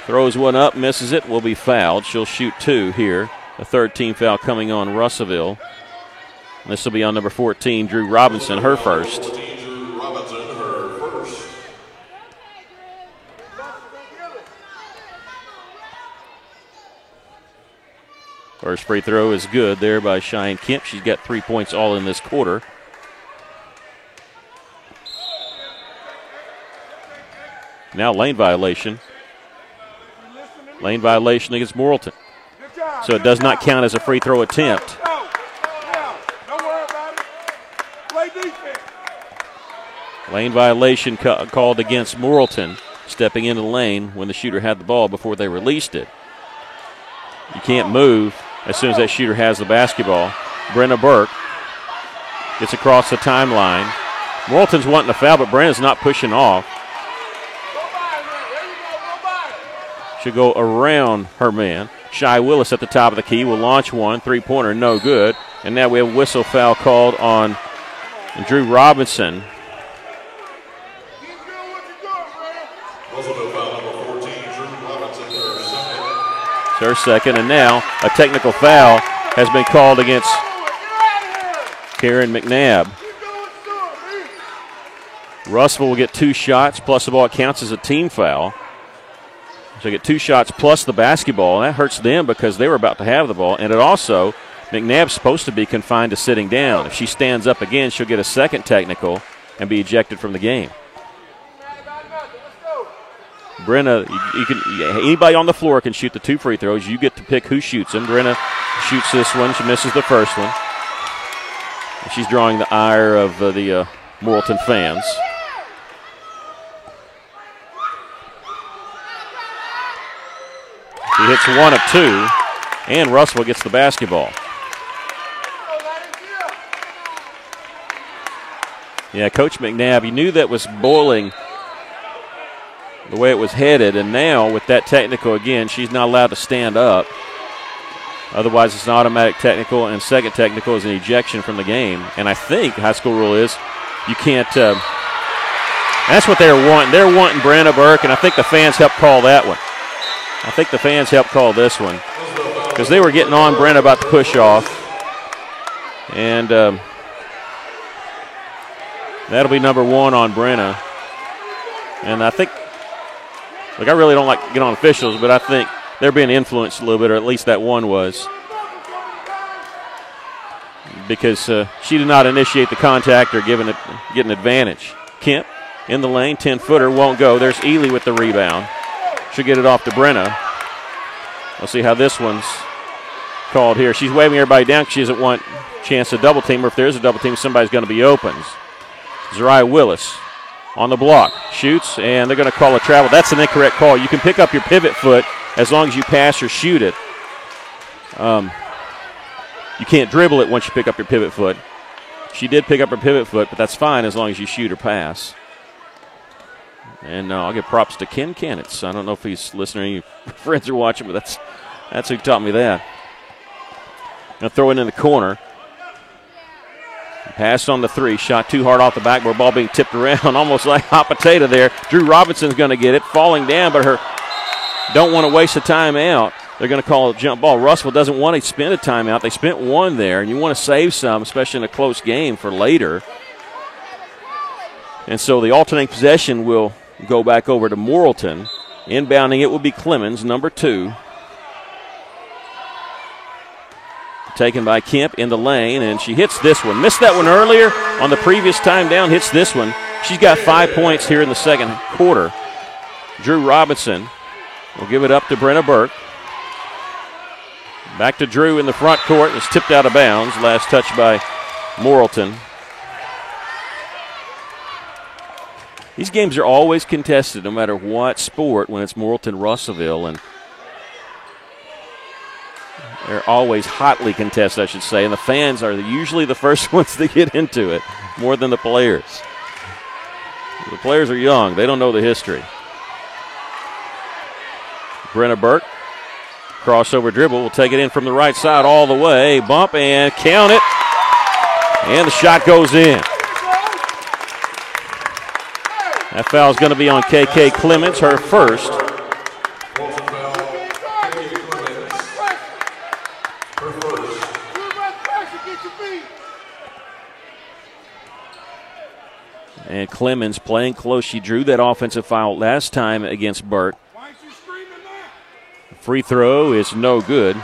Throws one up, misses it, will be fouled. She'll shoot two here. A third team foul coming on Russellville. This will be on number 14, Drew Robinson, her first. First free throw is good there by Cheyenne Kemp. She's got 3 points all in this quarter. Now lane violation. Lane violation against Morrilton. So it does not count as a free throw attempt. Lane violation called against Morrilton, stepping into the lane when the shooter had the ball before they released it. You can't move as soon as that shooter has the basketball. Brenna Burke gets across the timeline. Morrilton's wanting to foul, but Brenna's not pushing off. She'll go around her man. Shy Willis at the top of the key will launch one. Three-pointer, no good. And now we have a whistle foul called on Drew Robinson. It's her second, and now a technical foul has been called against Karen McNabb. Russell will get 2 shots, plus the ball. It counts as a team foul. So they get 2 shots plus the basketball, and that hurts them because they were about to have the ball. And it also, McNabb's supposed to be confined to sitting down. If she stands up again, she'll get a second technical and be ejected from the game. Brenna, anybody on the floor can shoot the 2 free throws. You get to pick who shoots them. Brenna shoots this one. She misses the first one. And she's drawing the ire of the Morrilton fans. She hits 1 of 2, and Russell gets the basketball. Yeah, Coach McNabb, he knew that was boiling the way it was headed, and now with that technical again, she's not allowed to stand up. Otherwise, it's an automatic technical, and second technical is an ejection from the game. And I think high school rule is you can't that's what they're wanting. They're wanting Brenna Burke, and I think the fans helped call that one. I think the fans helped call this one because they were getting on Brenna about to push off. And that'll be number 1 on Brenna. And I think, look, I really don't like to get on officials, but I think they're being influenced a little bit, or at least that one was, because she did not initiate the contact or get an advantage. Kemp in the lane, 10-footer, won't go. There's Ely with the rebound. She'll get it off to Brenna. We'll see how this one's called here. She's waving everybody down because she doesn't want a chance to double team, or if there is a double team, somebody's going to be open. Zariah Willis on the block, shoots, and they're going to call a travel. That's an incorrect call. You can pick up your pivot foot as long as you pass or shoot it. You can't dribble it once you pick up your pivot foot. She did pick up her pivot foot, but that's fine as long as you shoot or pass. And I'll give props to Ken Canitz. I don't know if he's listening, any friends are watching, but that's who taught me that. Going to throw it in the corner. Passed on the 3, shot too hard off the backboard, ball being tipped around, almost like hot potato there. Drew Robinson's going to get it, falling down, but her don't want to waste a timeout. They're going to call a jump ball. Russell doesn't want to spend a timeout. They spent 1 there, and you want to save some, especially in a close game, for later. And so the alternating possession will go back over to Morrilton. Inbounding it will be Clemens, number 2. Taken by Kemp in the lane, and she hits this one. Missed that one earlier on the previous time down, hits this one. She's got 5 points here in the second quarter. Drew Robinson will give it up to Brenna Burke. Back to Drew in the front court. It's tipped out of bounds. Last touch by Morrilton. These games are always contested no matter what sport when it's Morrilton-Russellville, and they're always hotly contested, I should say, and the fans are usually the first ones to get into it more than the players. The players are young. They don't know the history. Brenna Burke, crossover dribble, will take it in from the right side all the way. Bump and count it. And the shot goes in. That foul is going to be on KK Clemens, her first. And Clemens playing close. She drew that offensive foul last time against Burke. Free throw is no good.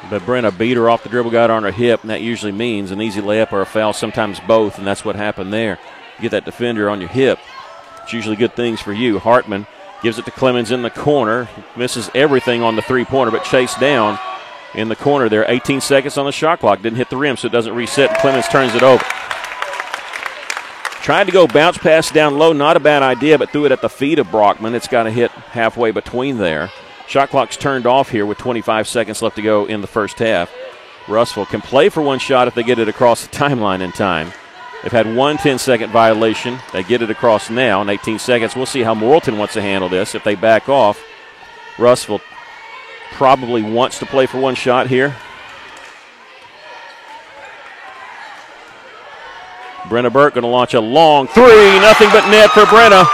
But Brenna beat her off the dribble, got on her hip, and that usually means an easy layup or a foul, sometimes both, and that's what happened there. You get that defender on your hip. It's usually good things for you. Hartman gives it to Clemens in the corner. Misses everything on the three-pointer, but chased down in the corner there. 18 seconds on the shot clock. Didn't hit the rim, so it doesn't reset, and Clemens turns it over. Tried to go bounce pass down low, not a bad idea, but threw it at the feet of Brockman. It's got to hit halfway between there. Shot clock's turned off here with 25 seconds left to go in the first half. Russell can play for one shot if they get it across the timeline in time. They've had one 10-second violation. They get it across now in 18 seconds. We'll see how Morrilton wants to handle this. If they back off, Russell probably wants to play for one shot here. Brenna Burke going to launch a long three. Nothing but net for Brenna.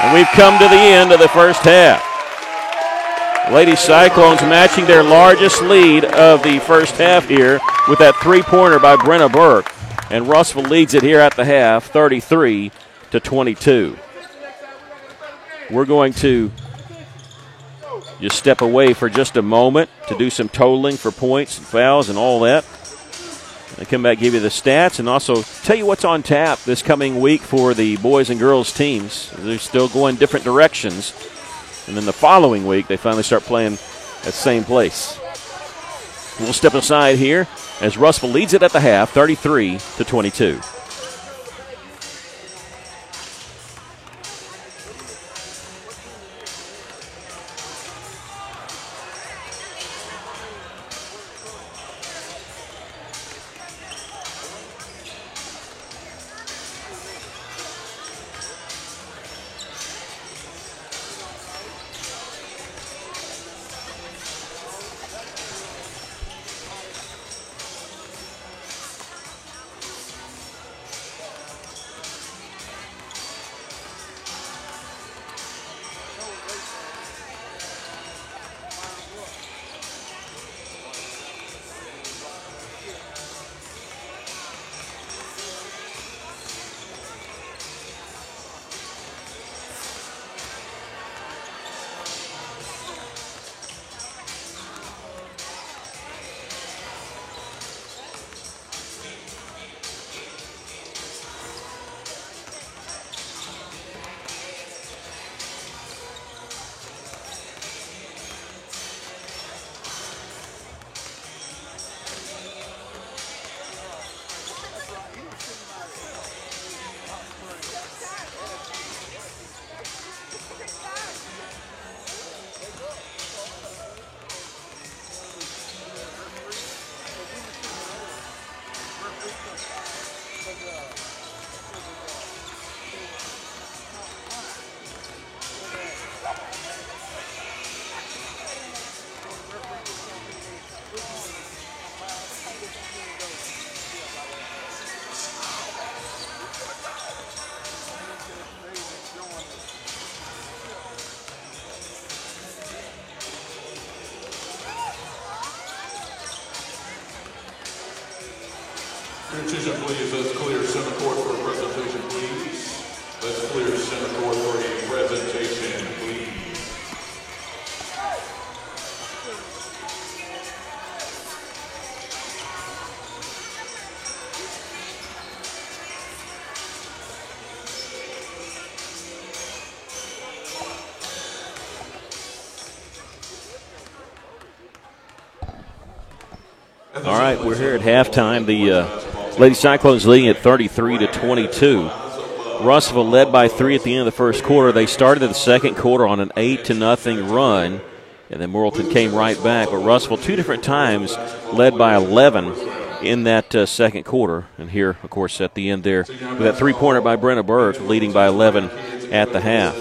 And we've come to the end of the first half. Lady Cyclones matching their largest lead of the first half here with that three-pointer by Brenna Burke. And Russellville leads it here at the half, 33-22. We're going to just step away for just a moment to do some totaling for points and fouls and all that. I come back, give you the stats, and also tell you what's on tap this coming week for the boys and girls teams. They're still going different directions. And then the following week, they finally start playing at the same place. We'll step aside here as Russellville leads it at the half, 33-22. Your attention, please. Let's clear center court for a presentation, please. Let's clear center court for a presentation, please. All right, we're here at halftime. The Lady Cyclones leading at 33-22. Russellville led by 3 at the end of the first quarter. They started the second quarter on an 8-0 run, and then Morrilton came right back. But Russellville 2 different times led by 11 in that second quarter. And here, of course, at the end there, with that three-pointer by Brenna Burke, leading by 11 at the half.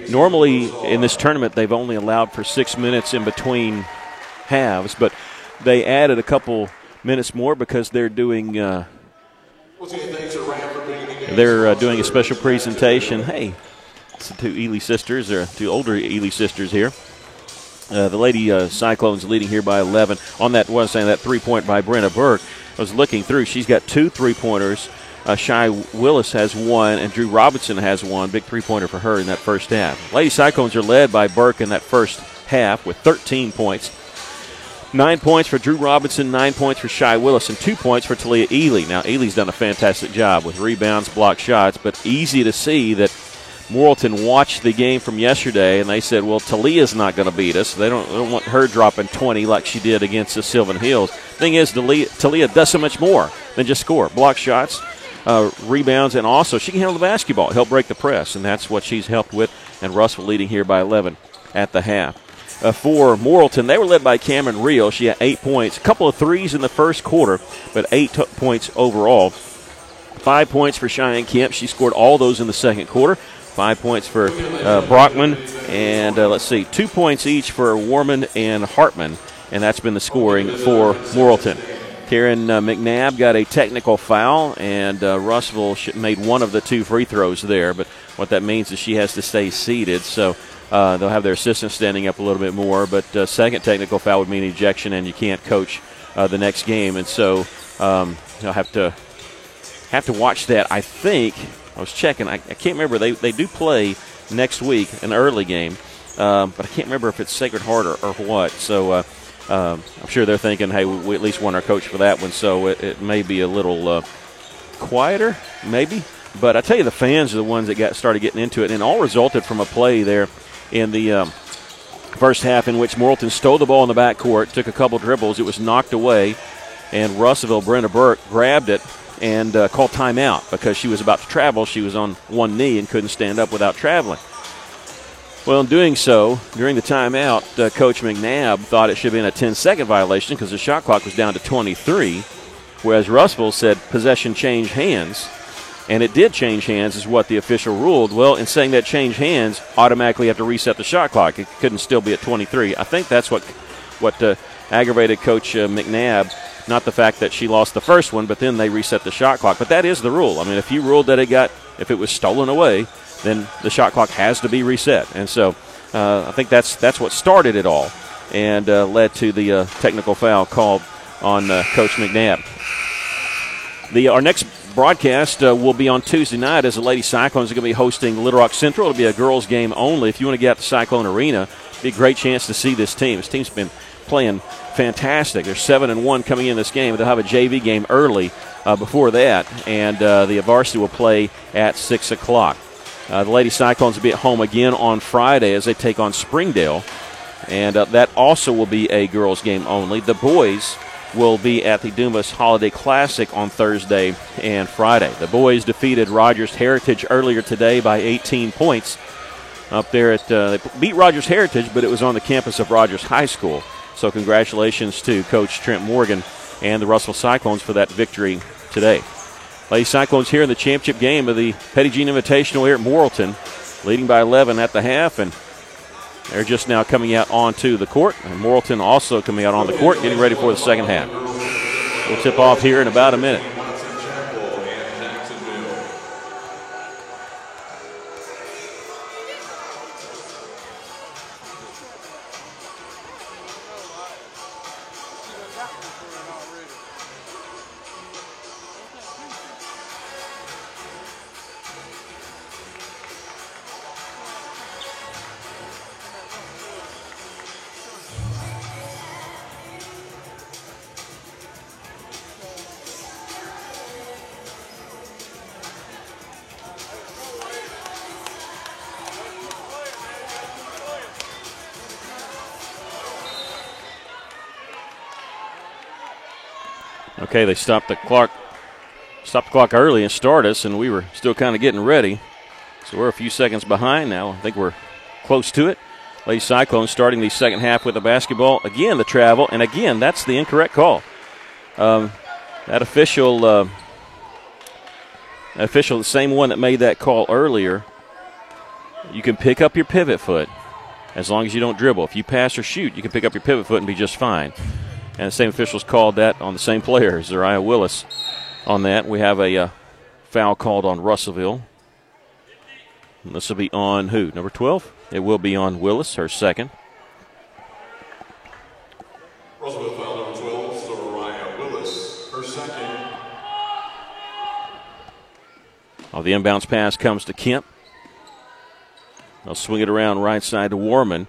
Normally in this tournament, they've only allowed for 6 minutes in between halves, but they added a couple minutes more because they're doing a special presentation. Hey, it's the 2 Ely sisters, or 2 older Ely sisters here. The Lady Cyclones leading here by 11 on that that 3-point by Brenna Burke. I was looking through. She's got 2 3-pointers. Shy Willis has 1, and Drew Robinson has 1. Big 3-pointer for her in that first half. Lady Cyclones are led by Burke in that first half with 13 points. 9 points for Drew Robinson, 9 points for Shy Willis, and 2 points for Talia Ely. Now, Ely's done a fantastic job with rebounds, block shots, but easy to see that Morrilton watched the game from yesterday, and they said, well, Talia's not going to beat us. They don't want her dropping 20 like she did against the Sylvan Hills. Thing is, Talia does so much more than just score. Block shots, rebounds, and also she can handle the basketball, help break the press, and that's what she's helped with, and Russellville leading here by 11 at the half. For Morrilton, they were led by Cameron Reel. She had 8 points, a couple of threes in the first quarter, but 8 points overall. 5 points for Cheyenne Kemp. She scored all those in the second quarter. 5 points for Brockman, And let's see, 2 points each for Warman and Hartman, and that's been the scoring for Morrilton. Karen McNabb got a technical foul, and Russellville made one of the 2 free throws there, but what that means is she has to stay seated, so they'll have their assistant standing up a little bit more, but second technical foul would mean ejection, and you can't coach the next game, and so you'll have to watch that. I think, I was checking, I can't remember, they do play next week, an early game, but I can't remember if it's Sacred Heart or what, so I'm sure they're thinking, hey, we at least want our coach for that one, so it may be a little quieter, maybe. But I tell you, the fans are the ones that started getting into it, and it all resulted from a play there in the first half in which Morrilton stole the ball in the backcourt, took a couple dribbles, it was knocked away, and Russellville, Brenda Burke, grabbed it and called timeout because she was about to travel. She was on one knee and couldn't stand up without traveling. Well, in doing so, during the timeout, Coach McNabb thought it should have been a 10-second violation because the shot clock was down to 23, whereas Russellville said possession changed hands, and it did change hands is what the official ruled. Well, in saying that change hands, automatically have to reset the shot clock. It couldn't still be at 23. I think that's what aggravated Coach McNabb, not the fact that she lost the first one, but then they reset the shot clock. But that is the rule. I mean, if you ruled that if it was stolen away, then the shot clock has to be reset. And so I think that's what started it all and led to the technical foul called on Coach McNabb. Our next broadcast will be on Tuesday night as the Lady Cyclones are going to be hosting Little Rock Central. It'll be a girls' game only. If you want to get out to Cyclone Arena, it'll be a great chance to see this team. This team's been playing fantastic. They're 7-1 coming in this game. They'll have a JV game early before that, and the varsity will play at 6 o'clock. The Lady Cyclones will be at home again on Friday as they take on Springdale, and that also will be a girls' game only. The boys will be at the Dumas Holiday Classic on Thursday and Friday. The boys defeated Rogers Heritage earlier today by 18 points up there at they beat Rogers Heritage, but it was on the campus of Rogers High School. So congratulations to Coach Trent Morgan and the Russell Cyclones for that victory today. Lady Cyclones here in the championship game of the Petty Jean Invitational here at Morrilton, leading by 11 at the half, and they're just now coming out onto the court. And Morrilton also coming out on the court, getting ready for the second half. We'll tip off here in about a minute. Okay, they stopped the clock early and started us, and we were still kind of getting ready. So we're a few seconds behind now. I think we're close to it. Lady Cyclones starting the second half with the basketball. Again, the travel, and again, that's the incorrect call. That official, the same one that made that call earlier, you can pick up your pivot foot as long as you don't dribble. If you pass or shoot, you can pick up your pivot foot and be just fine. And the same officials called that on the same player, Zariah Willis, on that. We have a foul called on Russellville. And this will be on who? Number 12? It will be on Willis, her second. Russellville foul number 12, Zariah Willis, her second. The inbounds pass comes to Kemp. They'll swing it around right side to Warman.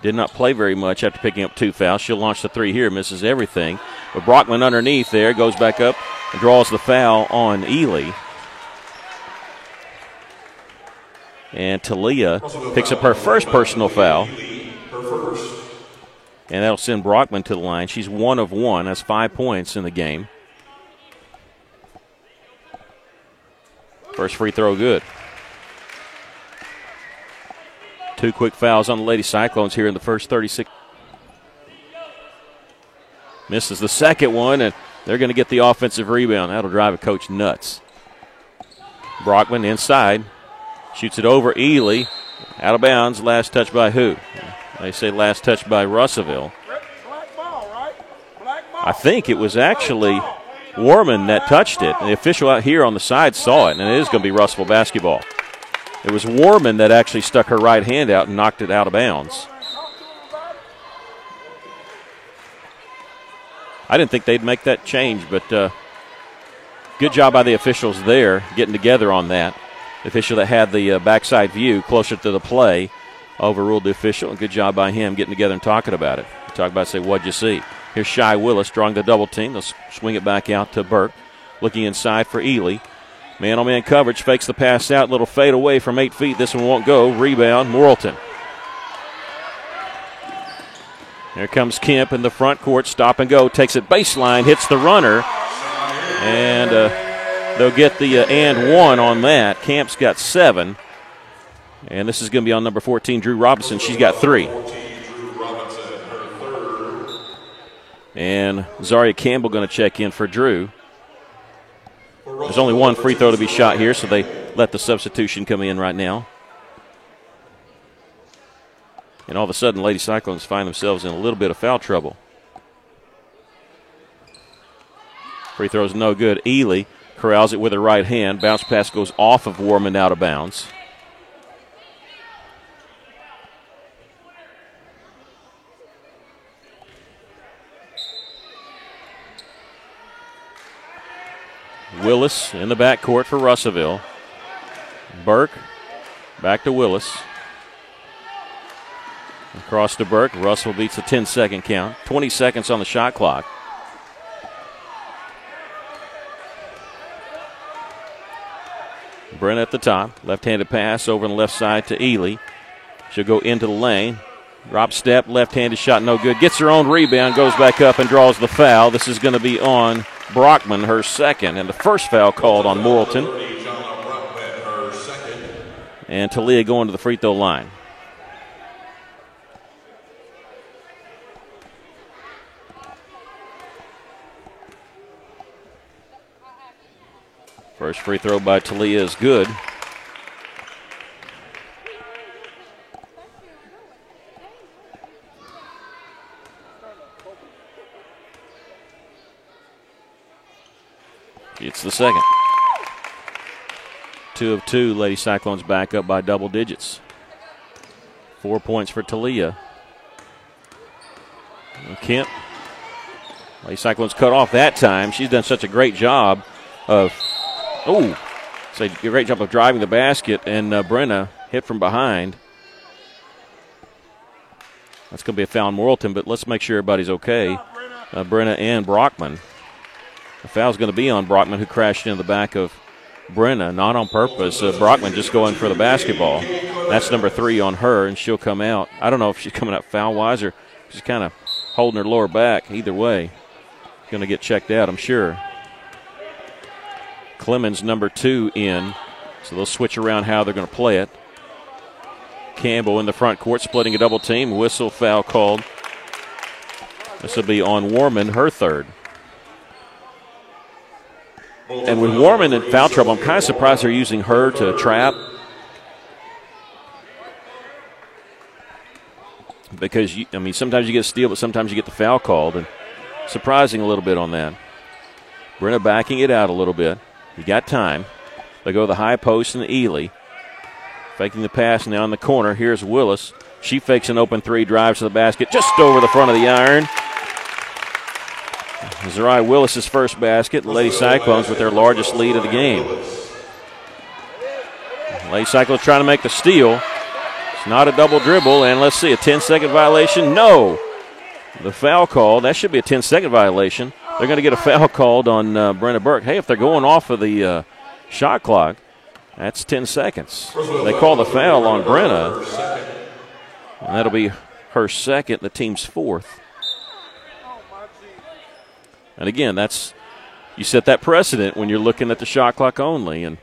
Did not play very much after picking up 2 fouls. She'll launch the 3 here, misses everything. But Brockman underneath there, goes back up and draws the foul on Ely. And Talia picks up her first personal foul. And that'll send Brockman to the line. She's 1 of 1. That's 5 points in the game. First free throw good. 2 quick fouls on the Lady Cyclones here in the first 36. Misses the second one, and they're going to get the offensive rebound. That'll drive a coach nuts. Brockman inside. Shoots it over Ely. Out of bounds, last touch by who? They say last touch by Russellville. I think it was actually Warman that touched it. And the official out here on the side saw it, and it is going to be Russellville basketball. It was Warman that actually stuck her right hand out and knocked it out of bounds. I didn't think they'd make that change, but good job by the officials there getting together on that. The official that had the backside view closer to the play overruled the official, and good job by him getting together and talking about it. Talk about it, say, what'd you see? Here's Shy Willis drawing the double team. They'll swing it back out to Burke. Looking inside for Ely. Man-on-man coverage, fakes the pass out. Little fade away from 8 feet. This one won't go. Rebound, Morrilton. Here comes Kemp in the front court. Stop and go. Takes it baseline. Hits the runner. And they'll get the and one on that. Kemp's got 7. And this is going to be on number 14, Drew Robinson. She's got 3. And Zaria Campbell going to check in for Drew. There's only one free throw to be shot here, so they let the substitution come in right now. And all of a sudden, Lady Cyclones find themselves in a little bit of foul trouble. Free throw's no good. Ely corrals it with her right hand. Bounce pass goes off of Warman out of bounds. Willis in the backcourt for Russellville. Burke back to Willis. Across to Burke. Russell beats the 10-second count. 20 seconds on the shot clock. Brenna at the top. Left-handed pass over on the left side to Ely. She'll go into the lane. Drop step, left-handed shot, no good. Gets her own rebound, goes back up and draws the foul. This is going to be on Brockman, her second. And the first foul called on Morrilton. And Talia going to the free throw line. First free throw by Talia is good. It's the second. 2 of 2. Lady Cyclones back up by double digits. 4 points for Talia. And Kemp. Lady Cyclones cut off that time. She's done such a great job of, great job of driving the basket, and Brenna hit from behind. That's going to be a foul on Morrilton, but let's make sure everybody's okay. Brenna and Brockman. The foul's going to be on Brockman, who crashed into the back of Brenna, not on purpose. Brockman just going for the basketball. That's number 3 on her, and she'll come out. I don't know if she's coming out foul-wise or she's kind of holding her lower back. Either way, going to get checked out, I'm sure. Clemens, number 2, in. So they'll switch around how they're going to play it. Campbell in the front court, splitting a double team. Whistle, foul called. This will be on Warman, her 3rd. And with Warman in foul trouble, I'm kind of surprised they're using her to trap. Because, sometimes you get a steal, but sometimes you get the foul called. And surprising a little bit on that. Brenna backing it out a little bit. You got time. They go to the high post and Ely. Faking the pass now in the corner. Here's Willis. She fakes an open 3, drives to the basket, just over the front of the iron. Zaria Willis' first basket. The Lady Cyclones with their largest lead of the game. Lady Cyclones trying to make the steal. It's not a double dribble, and let's see, a 10-second violation? No. The foul call, that should be a 10-second violation. They're going to get a foul called on Brenna Burke. Hey, if they're going off of the shot clock, that's 10 seconds. They call the foul on Brenna, and that'll be her second, the team's 4th. And again, you set that precedent when you're looking at the shot clock only, and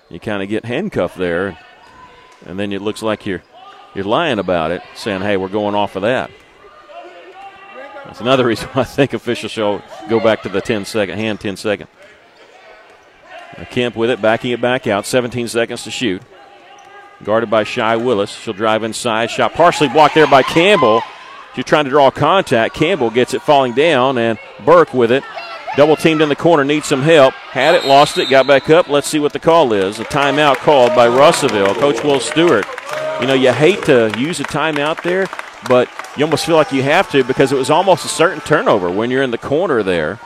you kind of get handcuffed there, and then it looks like you're lying about it, saying, hey, we're going off of that. That's another reason why I think officials should go back to the 10-second. Kemp with it, backing it back out, 17 seconds to shoot. guarded by Shy Willis. She'll drive inside. Shot partially blocked there by Campbell. She's trying to draw contact. Campbell gets it falling down, and Burke with it. Double teamed in the corner, needs some help. Had it, lost it, got back up. Let's see what the call is. A timeout called by Russellville. Coach Will Stewart. You know, you hate to use a timeout there, but you almost feel like you have to because it was almost a certain turnover when you're in the corner there.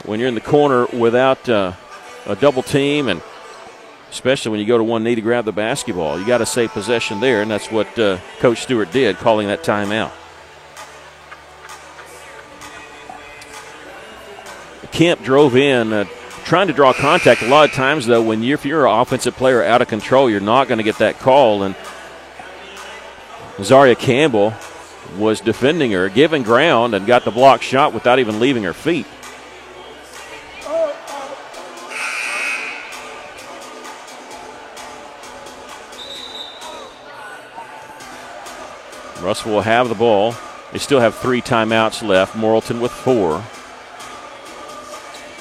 When you're in the corner without a double team, and especially when you go to one knee to grab the basketball, you got to save possession there, and that's what Coach Stewart did, calling that timeout. Kemp drove in, trying to draw contact. A lot of times, though, if you're an offensive player out of control, you're not going to get that call. And Zaria Campbell was defending her, giving ground, and got the block shot without even leaving her feet. Russ will have the ball. They still have 3 timeouts left. Morrilton with 4.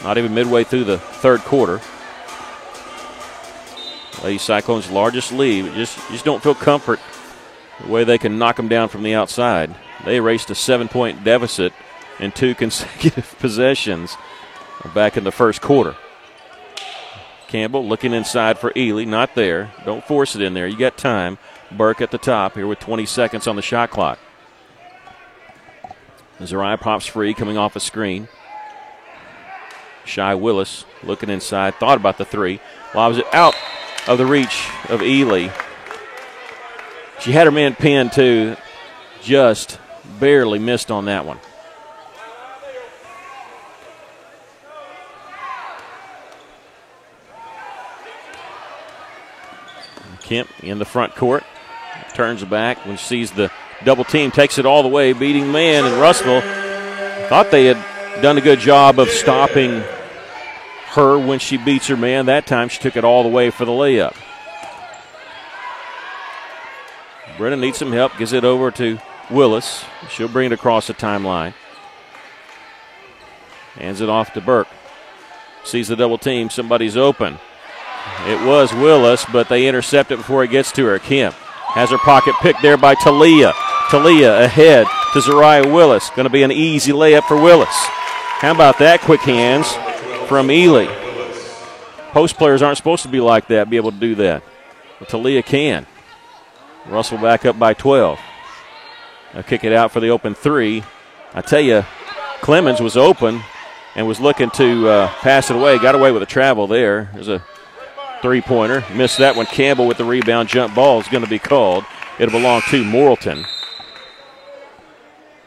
Not even midway through the third quarter. Lady Cyclones' largest lead. You just don't feel comfort the way they can knock them down from the outside. They erased a 7-point deficit in 2 consecutive possessions back in the first quarter. Campbell looking inside for Ely. Not there. Don't force it in there. You got time. Burke at the top here with 20 seconds on the shot clock. Zariah pops free, coming off a screen. Shy Willis looking inside, thought about the 3. Lobs it out of the reach of Ely. She had her man pinned too, just barely missed on that one. Kemp in the front court, turns back when she sees the double team, takes it all the way, beating man, and Russellville thought they had done a good job of stopping her when she beats her man. That time she took it all the way for the layup. Brennan needs some help, gives it over to Willis. She'll bring it across the timeline. Hands it off to Burke. Sees the double team, somebody's open. It was Willis, but they intercept it before it gets to her. Kemp has her pocket picked there by Talia. Talia ahead to Zariah Willis. Going to be an easy layup for Willis. How about that? Quick hands from Ely. Post players aren't supposed to be like that, be able to do that. But Talia can. Russell back up by 12. Now kick it out for the open 3. I tell you, Clemens was open and was looking to pass it away. Got away with a travel there. There's a 3-pointer. Missed that one. Campbell with the rebound. Jump ball is going to be called. It'll belong to Morrilton.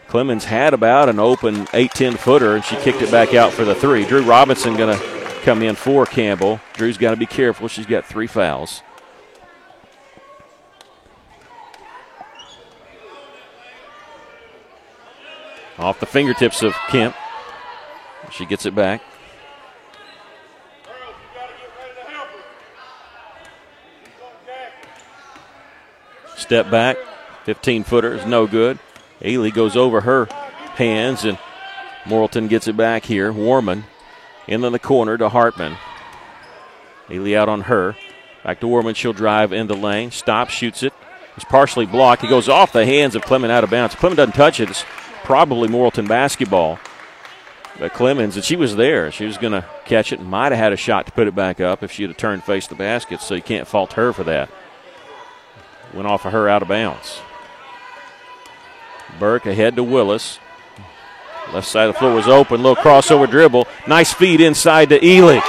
Clemens had about an open 8-10 footer, and she kicked it back out for the 3. Drew Robinson going to come in for Campbell. Drew's got to be careful. She's got 3 fouls. Off the fingertips of Kemp. She gets it back. Step back. 15-footer is no good. Ely goes over her hands, and Morrilton gets it back here. Warman in the corner to Hartman. Ely out on her. Back to Warman. She'll drive in the lane. Stops, shoots it. It's partially blocked. He goes off the hands of Clement out of bounds. Clement doesn't touch it. It's probably Morrilton basketball. But Clemens, and she was there. She was going to catch it. Might have had a shot to put it back up if she had turned face the basket, so you can't fault her for that. Went off of her out of bounds. Burke ahead to Willis. Left side of the floor was open. Little crossover dribble. Nice feed inside to Ely.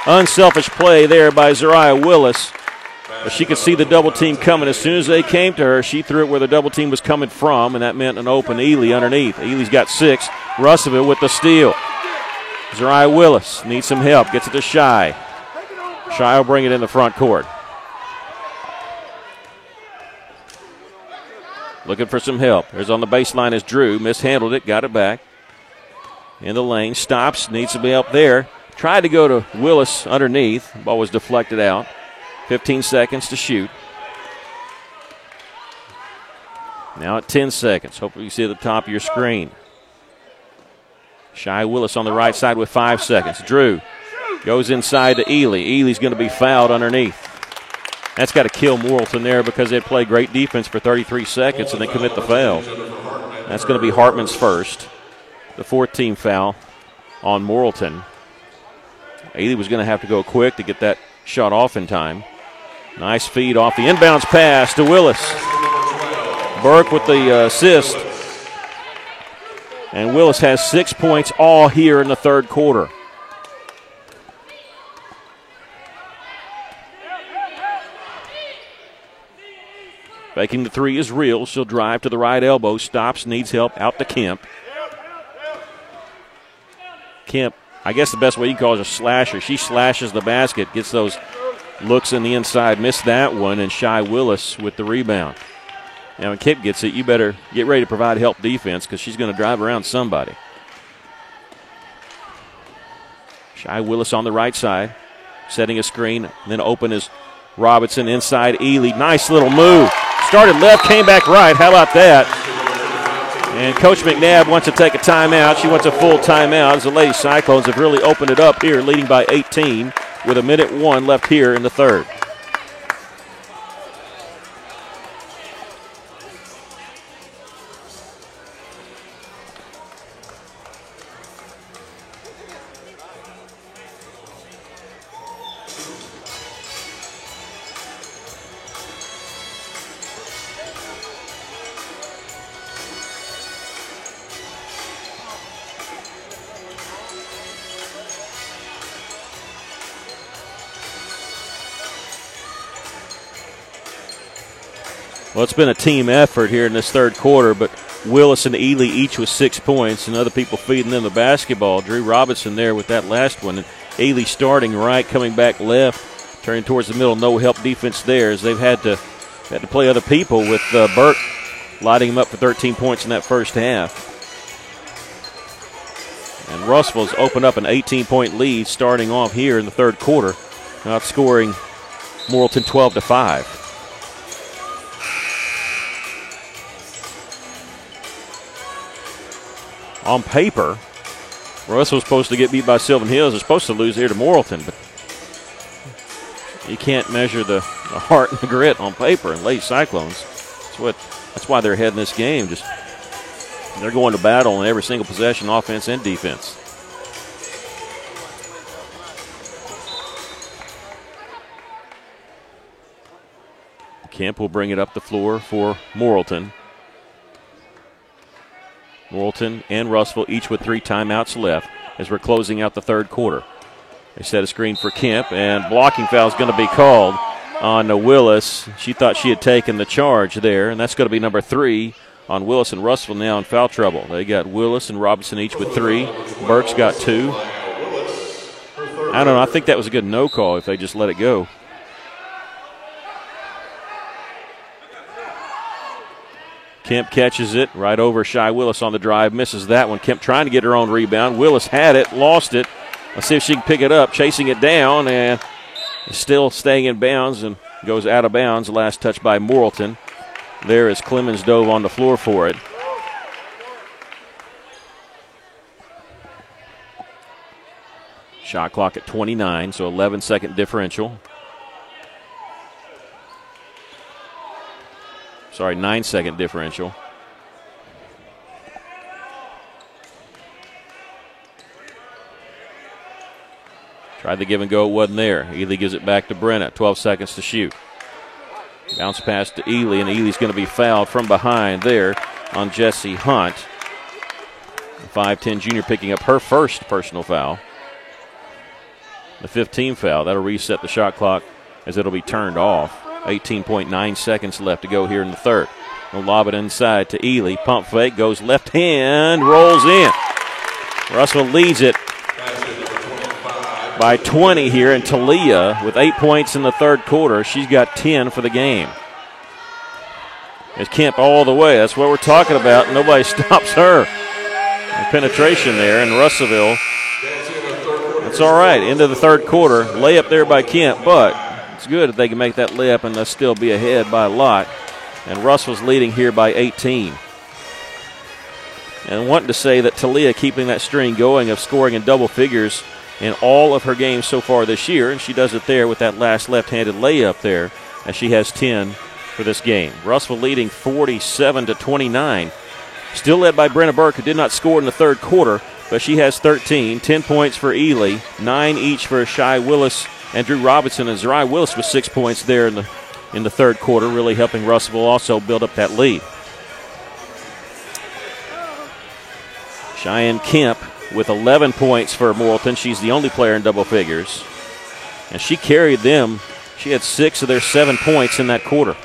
Unselfish play there by Zariah Willis. But she could see the double team coming. As soon as they came to her, she threw it where the double team was coming from, and that meant an open Ely underneath. Ely's got 6. Russellville with the steal. Zariah Willis needs some help. Gets it to Shy. Shy will bring it in the front court. Looking for some help. There's on the baseline is Drew. Mishandled it. Got it back. In the lane. Stops. Needs to be up there. Tried to go to Willis underneath. Ball was deflected out. 15 seconds to shoot. Now at 10 seconds. Hopefully you see at the top of your screen. Shy Willis on the right side with 5 seconds. Drew goes inside to Ely. Ely's going to be fouled underneath. That's got to kill Morrilton there because they play great defense for 33 seconds and they commit the foul. That's going to be Hartman's first, the 14th foul on Morrilton. Ely was going to have to go quick to get that shot off in time. Nice feed off the inbounds pass to Willis. Burke with the assist. And Willis has 6 points all here in the third quarter. Faking the three is real. She'll drive to the right elbow. Stops, needs help. Out to Kemp. Kemp, I guess the best way you can call it is a slasher. She slashes the basket, gets those looks in the inside. Missed that one, and Shy Willis with the rebound. Now when Kemp gets it, you better get ready to provide help defense because she's going to drive around somebody. Shy Willis on the right side, setting a screen. And then open is Robinson inside Ely. Nice little move. Started left, came back right. How about that? And Coach McNabb wants to take a timeout. She wants a full timeout as the Lady Cyclones have really opened it up here, leading by 18 with 1:01 left here in the third. Well, it's been a team effort here in this third quarter, but Willis and Ely each with 6 points and other people feeding them the basketball. Drew Robinson there with that last one. And Ely starting right, coming back left, turning towards the middle. No help defense there as they've had to play other people with Burke lighting him up for 13 points in that first half. And Russell's opened up an 18-point lead starting off here in the third quarter, outscoring Morrilton 12-5. On paper, Russell was supposed to get beat by Sylvan Hills. They're supposed to lose here to Morrilton, but you can't measure the heart and the grit on paper in Lady Cyclones. That's why they're ahead in this game. Just they're going to battle in every single possession, offense and defense. Kemp will bring it up the floor for Morrilton. Morrilton and Russell each with 3 timeouts left as we're closing out the third quarter. They set a screen for Kemp, and blocking foul is going to be called on Willis. She thought she had taken the charge there, and that's going to be number 3 on Willis, and Russell now in foul trouble. They got Willis and Robinson each with 3. Burke's got 2. I don't know. I think that was a good no call if they just let it go. Kemp catches it right over Shy Willis on the drive, misses that one. Kemp trying to get her own rebound. Willis had it, lost it. Let's see if she can pick it up, chasing it down, and still staying in bounds and goes out of bounds. Last touch by Morrilton. There as Clemens dove on the floor for it. Shot clock at 29, so 11-second differential. 9-second differential. Tried the give and go, it wasn't there. Ely gives it back to Brenna. 12 seconds to shoot. Bounce pass to Ely, and Ely's going to be fouled from behind there on Jesse Hunt. The 5'10 junior picking up her first personal foul. The 15th foul. That'll reset the shot clock as it'll be turned off. 18.9 seconds left to go here in the third. We'll lob it inside to Ely. Pump fake, goes left hand, rolls in. Russell leads it by 20 here, and Talia with 8 points in the third quarter. She's got 10 for the game. It's Kemp all the way. That's what we're talking about. Nobody stops her. The penetration there, and Russellville. It's all right. Into the third quarter. Layup there by Kemp, but it's good if they can make that layup and they'll still be ahead by a lot. And Russell's leading here by 18. And wanting to say that Talia keeping that string going of scoring in double figures in all of her games so far this year, and she does it there with that last left-handed layup there as she has 10 for this game. Russellville leading 47-29. Still led by Brenna Burke, who did not score in the third quarter, but she has 13. 10 points for Ely, 9 each for Shy Willis and Drew Robinson. And Zariah Willis with 6 points there in the third quarter, really helping Russellville also build up that lead. Cheyenne Kemp with 11 points for Morrilton. She's the only player in double figures. And she carried them. She had 6 of their 7 points in that quarter.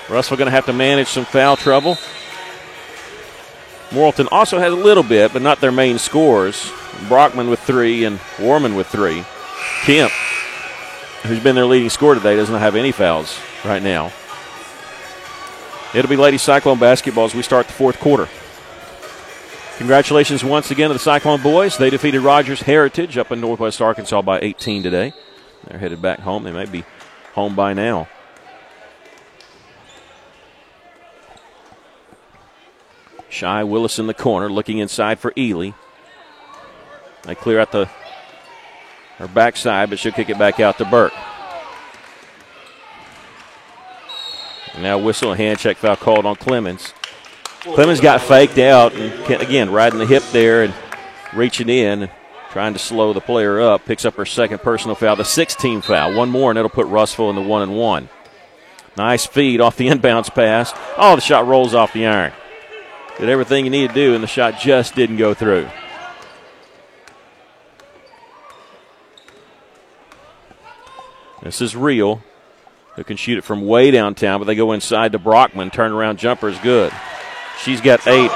Russellville going to have to manage some foul trouble. Morrilton also has a little bit, but not their main scorers. Brockman with 3 and Warman with 3. Kemp, who's been their leading scorer today, doesn't have any fouls right now. It'll be Lady Cyclone basketball as we start the fourth quarter. Congratulations once again to the Cyclone boys. They defeated Rogers Heritage up in Northwest Arkansas by 18 today. They're headed back home. They may be home by now. Shy Willis in the corner, looking inside for Ely. They clear out her backside, but she'll kick it back out to Burke. And now whistle, a hand check foul called on Clemens. Clemens got faked out, and again, riding the hip there and reaching in and trying to slow the player up. Picks up her second personal foul, the 16th foul. One more, and it'll put Russellville in the 1-1. Nice feed off the inbounds pass. Oh, the shot rolls off the iron. Did everything you need to do, and the shot just didn't go through. This is Real, who can shoot it from way downtown, but they go inside to Brockman. Turnaround jumper is good. She's got 8.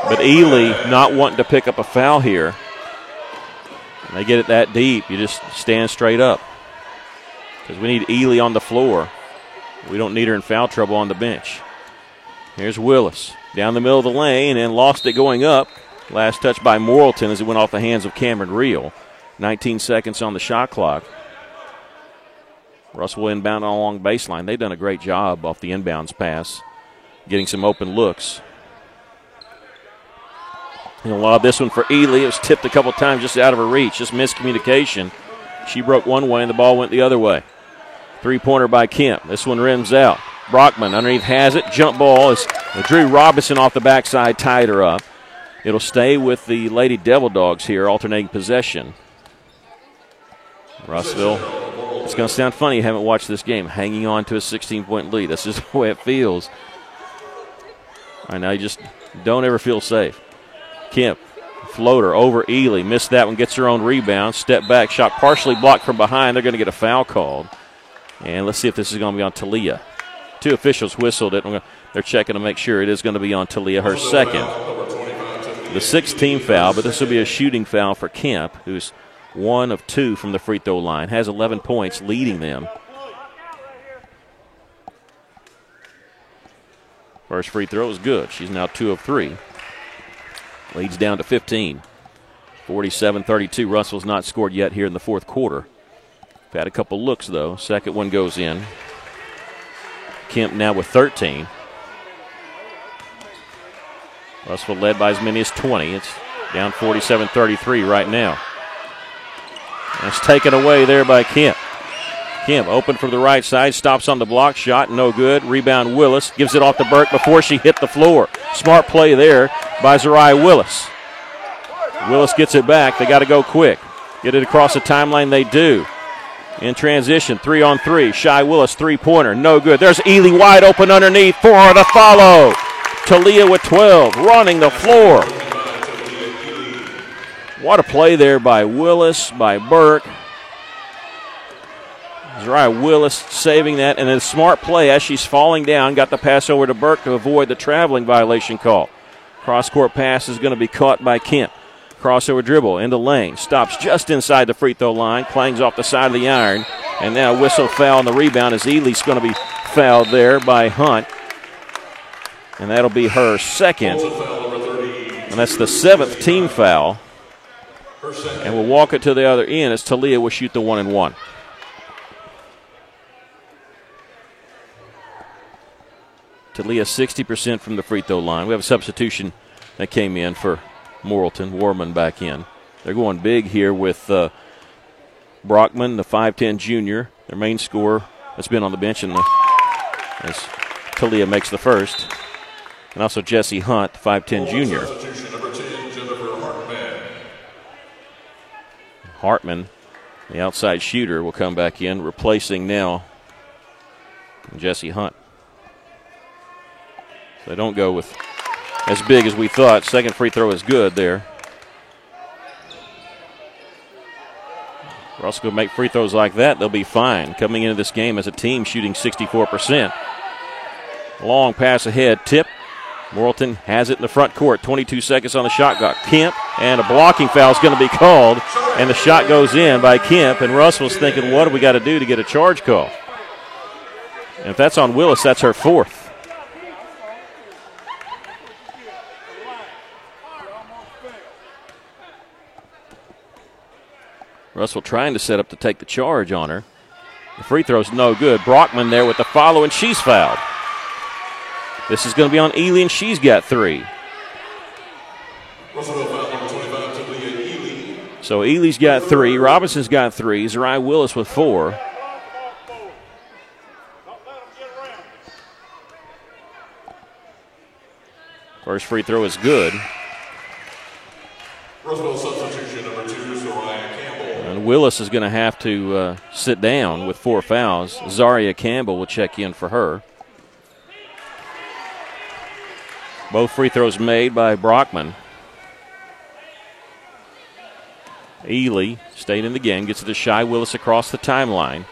But Ely not wanting to pick up a foul here. And they get it that deep, you just stand straight up. Because we need Ely on the floor. We don't need her in foul trouble on the bench. Here's Willis down the middle of the lane and lost it going up. Last touch by Morrilton as it went off the hands of Cameron Reel. 19 seconds on the shot clock. Russell inbound along baseline. They've done a great job off the inbounds pass, getting some open looks. And a lot of this one for Ely. It was tipped a couple times just out of her reach. Just miscommunication. She broke one way and the ball went the other way. Three-pointer by Kemp. This one rims out. Brockman underneath has it. Jump ball as Drew Robinson off the backside tied her up. It'll stay with the Lady Devil Dogs here, alternating possession. Russellville, it's going to sound funny, you haven't watched this game, hanging on to a 16-point lead. That's just the way it feels. Right now, you just don't ever feel safe. Kemp, floater over Ely. Missed that one, gets her own rebound. Step back, shot partially blocked from behind. They're going to get a foul called. And let's see if this is going to be on Talia. 2 officials whistled it. They're checking to make sure it is going to be on Talia, her second. The 16th foul, but this will be a shooting foul for Kemp, who's 1 of 2 from the free throw line. Has 11 points, leading them. First free throw is good. She's now 2 of 3. Leads down to 15. 47-32. Russell's not scored yet here in the fourth quarter. Had a couple looks, though. Second one goes in. Kemp now with 13. Russellville led by as many as 20. It's down 47-33 right now. And it's taken away there by Kemp. Kemp open from the right side, stops on the block shot, no good. Rebound Willis, gives it off to Burke before she hit the floor. Smart play there by Zariah Willis. Willis gets it back. They got to go quick. Get it across the timeline, they do. In transition, 3-on-3. Shy Willis, three-pointer, no good. There's Ely wide open underneath for her to follow. Talia with 12, running the floor. What a play there by Willis, by Burke. Zariah Willis saving that, and then a smart play as she's falling down. Got the pass over to Burke to avoid the traveling violation call. Cross-court pass is going to be caught by Kemp. Crossover dribble into lane. Stops just inside the free throw line. Clangs off the side of the iron. And now whistle foul on the rebound as Ely's going to be fouled there by Hunt. And that'll be her second. And that's the 7th team foul. And we'll walk it to the other end as Talia will shoot the 1-and-1. Talia 60% from the free throw line. We have a substitution that came in for Morrilton. Warman back in. They're going big here with Brockman, the 5'10 junior, their main scorer that's been on the bench, as Talia makes the first. And also Jesse Hunt, 5'10 junior. Number 10, Jennifer Hartman, the outside shooter, will come back in, replacing now Jesse Hunt. So they don't go with as big as we thought. Second free throw is good there. We're also going to make free throws like that. They'll be fine. Coming into this game as a team shooting 64%. Long pass ahead, tip. Morrilton has it in the front court. 22 seconds on the shot clock. Kemp, and a blocking foul is going to be called. And the shot goes in by Kemp. And Russell's thinking, what do we got to do to get a charge call? And if that's on Willis, that's her fourth. Russell trying to set up to take the charge on her. The free throw's no good. Brockman there with the follow, and she's fouled. This is going to be on Ely, and she's got 3. So Ely's got 3. Robinson's got 3. Zariah Willis with 4. First free throw is good. Roosevelt substitution number 2, Zariah Campbell. And Willis is going to have to sit down with 4 fouls. Zaria Campbell will check in for her. Both free throws made by Brockman. Ely staying in the game, gets it to Shy Willis across the timeline.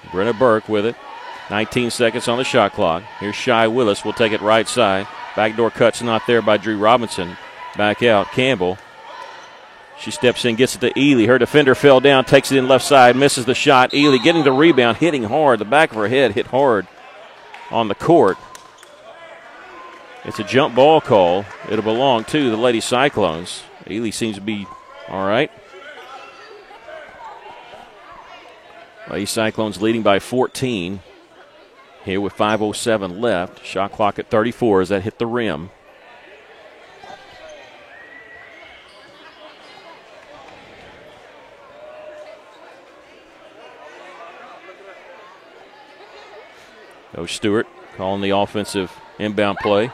Brenna Burke with it. 19 seconds on the shot clock. Here's Shy Willis. Will take it right side. Backdoor cut's not there by Drew Robinson. Back out. Campbell. She steps in, gets it to Ely. Her defender fell down, takes it in left side, misses the shot. Ely getting the rebound, hitting hard. The back of her head hit hard on the court. It's a jump ball call. It'll belong to the Lady Cyclones. Ely seems to be all right. Lady Cyclones leading by 14. Here with 5:07 left. Shot clock at 34 as that hit the rim. Coach Stewart calling the offensive inbound play.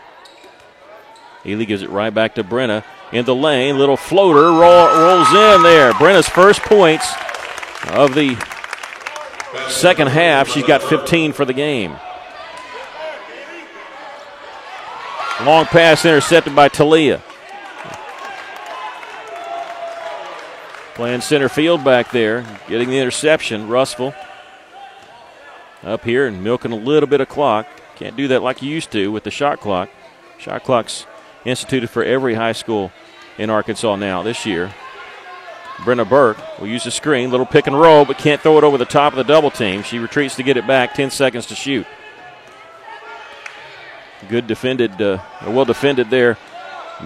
Ely gives it right back to Brenna. In the lane, little floater rolls in there. Brenna's first points of the second half. She's got 15 for the game. Long pass intercepted by Talia. Playing center field back there, getting the interception. Russell up here and milking a little bit of clock. Can't do that like you used to with the shot clock. Shot clock's instituted for every high school in Arkansas now this year. Brenna Burke will use the screen. Little pick and roll, but can't throw it over the top of the double team. She retreats to get it back. 10 seconds to shoot. Good defended, well defended there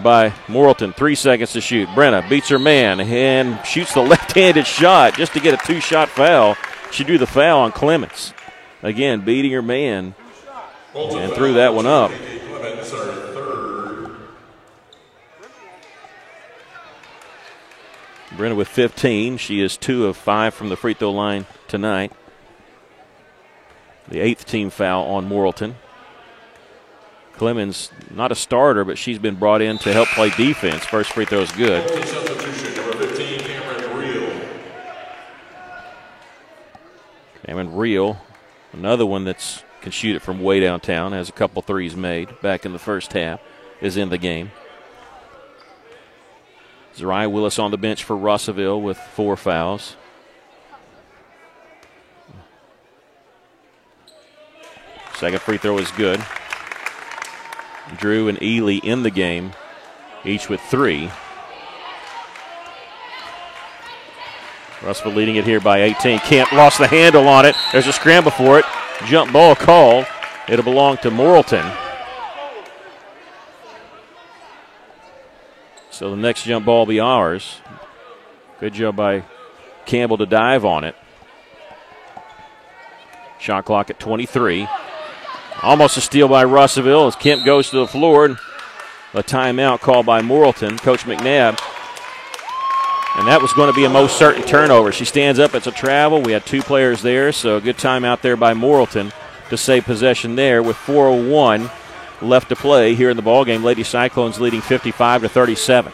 by Morrilton. 3 seconds to shoot. Brenna beats her man and shoots the left-handed shot just to get a 2-shot foul. She drew the foul on Clements. Again, beating her man and threw that one up. Brenna with 15. She is 2 of 5 from the free throw line tonight. The 8th team foul on Morrilton. Clemens, not a starter, but she's been brought in to help play defense. First free throw is good. Cameron Reel, another one that can shoot it from way downtown, has a couple threes made back in the first half, is in the game. Zariah Willis on the bench for Russellville with 4 fouls. Second free throw is good. Drew and Ely in the game, each with 3. Russellville leading it here by 18. Kemp lost the handle on it. There's a scramble for it. Jump ball called. It'll belong to Morrilton. So the next jump ball will be ours. Good job by Campbell to dive on it. Shot clock at 23. Almost a steal by Russellville as Kemp goes to the floor. And a timeout called by Morrilton, Coach McNabb. And that was going to be a most certain turnover. She stands up. It's a travel. We had 2 players there, so a good timeout there by Morrilton to save possession there with 4:01 left to play here in the ballgame. Lady Cyclones leading 55-37.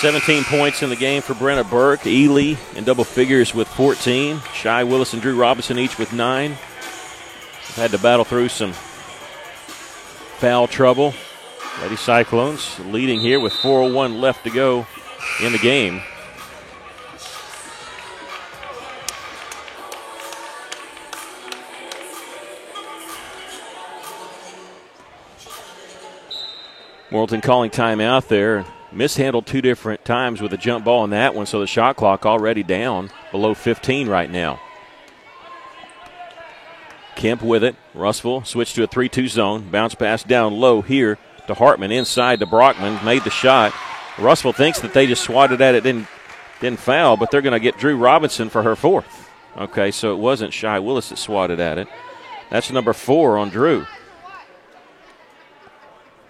$17 points in the game for Brenna Burke. Ely in double figures with 14. Shy Willis and Drew Robinson each with 9. They've had to battle through some foul trouble. Lady Cyclones leading here with 4:01 left to go in the game. Morrilton calling timeout there. Mishandled 2 different times with a jump ball in that one, so the shot clock already down below 15 right now. Kemp with it. Russell switched to a 3-2 zone. Bounce pass down low here to Hartman. Inside to Brockman. Made the shot. Russell thinks that they just swatted at it, didn't foul, but they're going to get Drew Robinson for her 4th. Okay, so it wasn't Shy Willis that swatted at it. That's number 4 on Drew.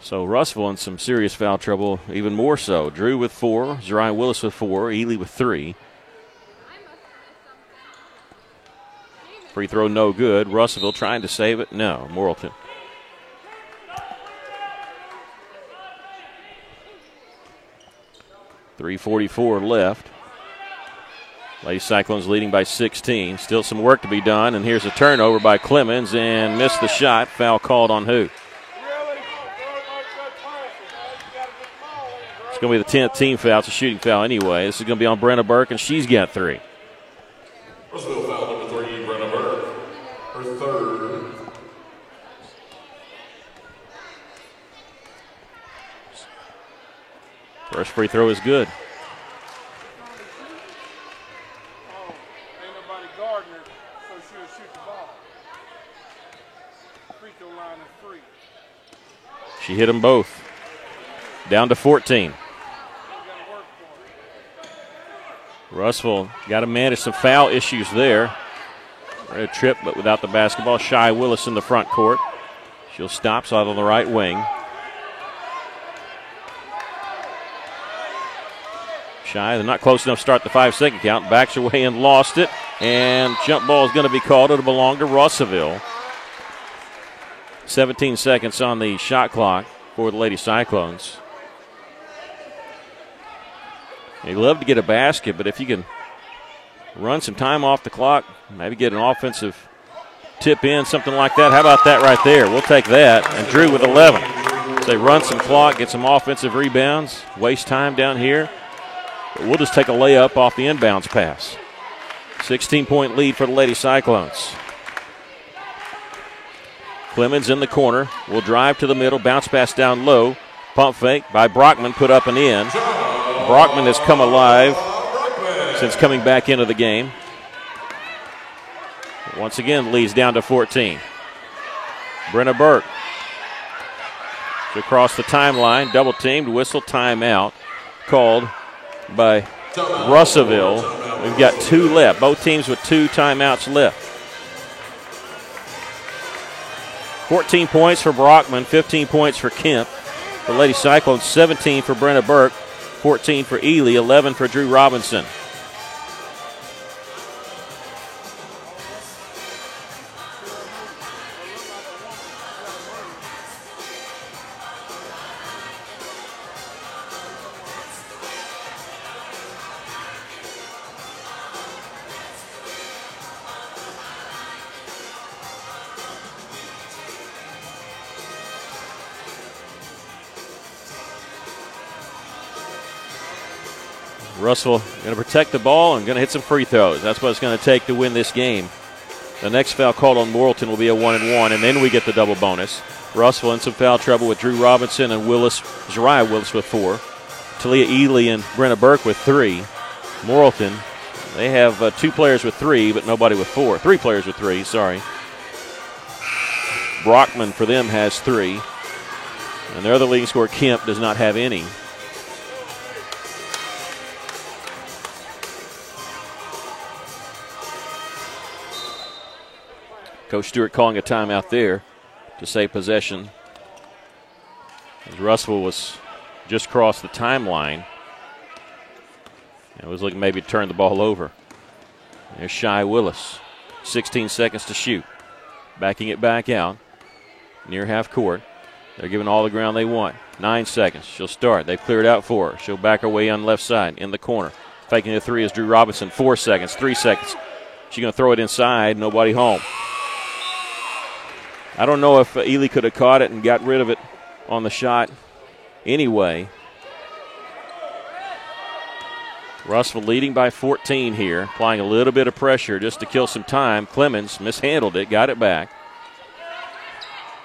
So Russell in some serious foul trouble, even more so. Drew with 4, Zariah Willis with 4, Ely with 3. Free throw no good. Russellville trying to save it. No, Morrilton. .344 left. Lady Cyclones leading by 16. Still some work to be done, and here's a turnover by Clemens and missed the shot. Foul called on who? It's going to be the 10th team foul. It's a shooting foul anyway. This is going to be on Brenna Burke, and she's got 3. Russellville foul number 3, Brenna Burke. Her 3rd. First free throw is good. Ain't nobody guarding her, so she'll shoot the ball. Free throw line is free. She hit them both. Down to 14. Russell got to manage some foul issues there. A trip, but without the basketball. Shy Willis in the front court. She'll stop, so out on the right wing. Shy, they're not close enough to start the 5-second count. Backs her way and lost it. And jump ball is going to be called. It'll belong to Russellville. 17 seconds on the shot clock for the Lady Cyclones. You'd love to get a basket, but if you can run some time off the clock, maybe get an offensive tip in, something like that. How about that right there? We'll take that. And Drew with 11. So they run some clock, get some offensive rebounds, waste time down here. But we'll just take a layup off the inbounds pass. 16-point lead for the Lady Cyclones. Clemens in the corner. Will drive to the middle, bounce pass down low. Pump fake by Brockman, put up and in. Brockman has come alive since coming back into the game. Once again, leads down to 14. Brenna Burke across the timeline, double teamed, whistle, timeout called by Russellville. We've got 2 left. Both teams with 2 timeouts left. 14 points for Brockman, 15 points for Kemp. For Lady Cyclones, 17 for Brenna Burke, 14 for Ely, 11 for Drew Robinson. Russell going to protect the ball and going to hit some free throws. That's what it's going to take to win this game. The next foul called on Morrilton will be a 1-and-1, and then we get the double bonus. Russell in some foul trouble with Drew Robinson and Jariah Willis with 4. Talia Ely and Brenna Burke with 3. Morrilton, they have 2 players with 3, but nobody with 4. 3 players with 3, sorry. Brockman for them has 3. And their other leading scorer, Kemp, does not have any. Coach Stewart calling a timeout there to save possession. As Russell was just across the timeline. It was looking maybe to turn the ball over. There's Shy Willis. 16 seconds to shoot. Backing it back out. Near half court. They're giving all the ground they want. 9 seconds. She'll start. They've cleared out 4. She'll back her way on the left side in the corner. Faking the 3 is Drew Robinson. 4 seconds. 3 seconds. She's going to throw it inside. Nobody home. I don't know if Ely could have caught it and got rid of it on the shot anyway. Russell leading by 14 here, applying a little bit of pressure just to kill some time. Clemens mishandled it, got it back.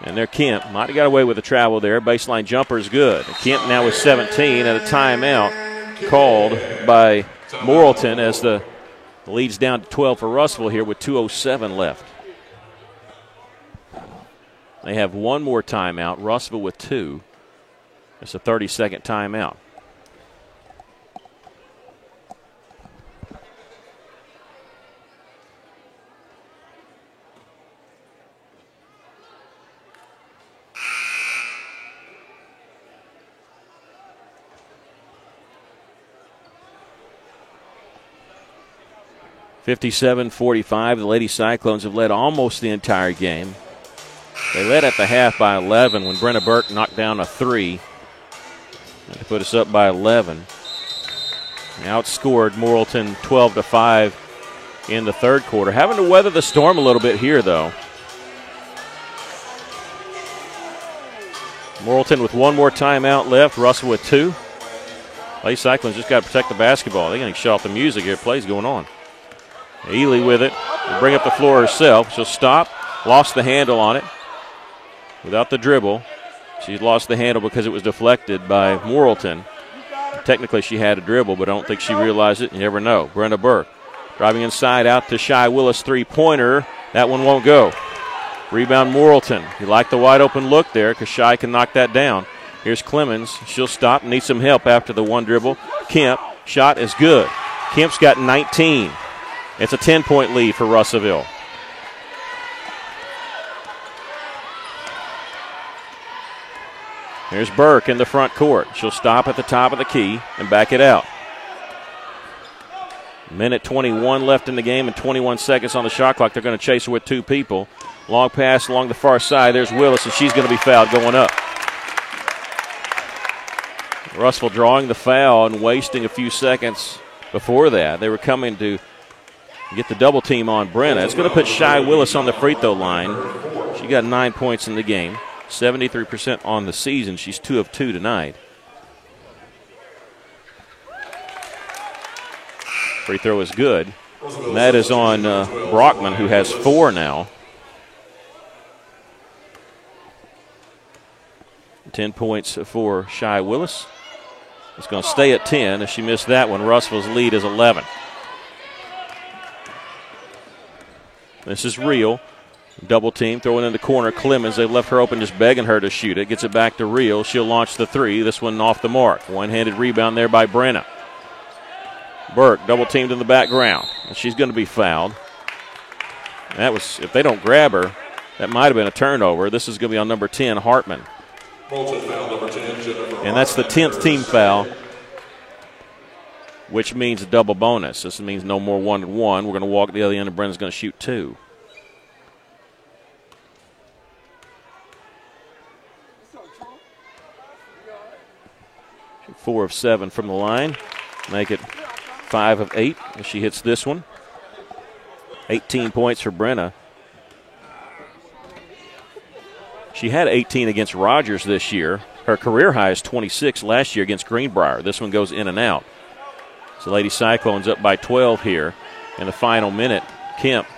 And there Kemp might have got away with the travel there. Baseline jumper is good. Kemp now with 17 and a timeout called by Morrilton as the lead's down to 12 for Russell here with 2:07 left. They have one more timeout, Russell with 2. It's a 30-second timeout. (57-45). The Lady Cyclones have led almost the entire game. They led at the half by 11 when Brenna Burke knocked down a 3 to put us up by 11. They outscored Morrilton 12-5 in the third quarter. Having to weather the storm a little bit here, though. Morrilton with one more timeout left. Russell with 2. Lady Cyclones just got to protect the basketball. They're going to shut off the music here. Play's going on. Ely with it. Will bring up the floor herself. She'll stop. Lost the handle on it. Without the dribble. She's lost the handle because it was deflected by Morrilton. Technically she had a dribble, but I don't think she realized it. You never know. Brenda Burke driving inside out to Shy Willis, 3-pointer. That one won't go. Rebound Morrilton. You like the wide open look there because Shy can knock that down. Here's Clemens. She'll stop. Needs some help after the one dribble. Kemp. Shot is good. Kemp's got 19. It's a 10-point lead for Russellville. Here's Burke in the front court. She'll stop at the top of the key and back it out. Minute 21 left in the game and 21 seconds on the shot clock. They're going to chase her with 2 people. Long pass along the far side. There's Willis, and she's going to be fouled going up. Russell drawing the foul and wasting a few seconds before that. They were coming to get the double team on Brenna. It's going to put Shy Willis on the free throw line. She got 9 points in the game. 73% on the season. She's 2 of 2 tonight. Free throw is good. And that is on Brockman, who has 4 now. 10 points for Shy Willis. It's going to stay at 10. If she missed that one, Russell's lead is 11. This is Real. Double team, throwing in the corner. Clemens, they've left her open, just begging her to shoot it. Gets it back to Real. She'll launch the 3. This one off the mark. One-handed rebound there by Brenna. Burke, double teamed in the background. And she's going to be fouled. That was, if they don't grab her, that might have been a turnover. This is going to be on number 10, Hartman. And that's the 10th team foul, which means a double bonus. This means no more 1-1. We're going to walk the other end, and Brenna's going to shoot 2. 4 of 7 from the line. Make it 5 of 8 as she hits this one. 18 points for Brenna. She had 18 against Rogers this year. Her career high is 26 last year against Greenbrier. This one goes in and out. So Lady Cyclones up by 12 here in the final minute. Kemp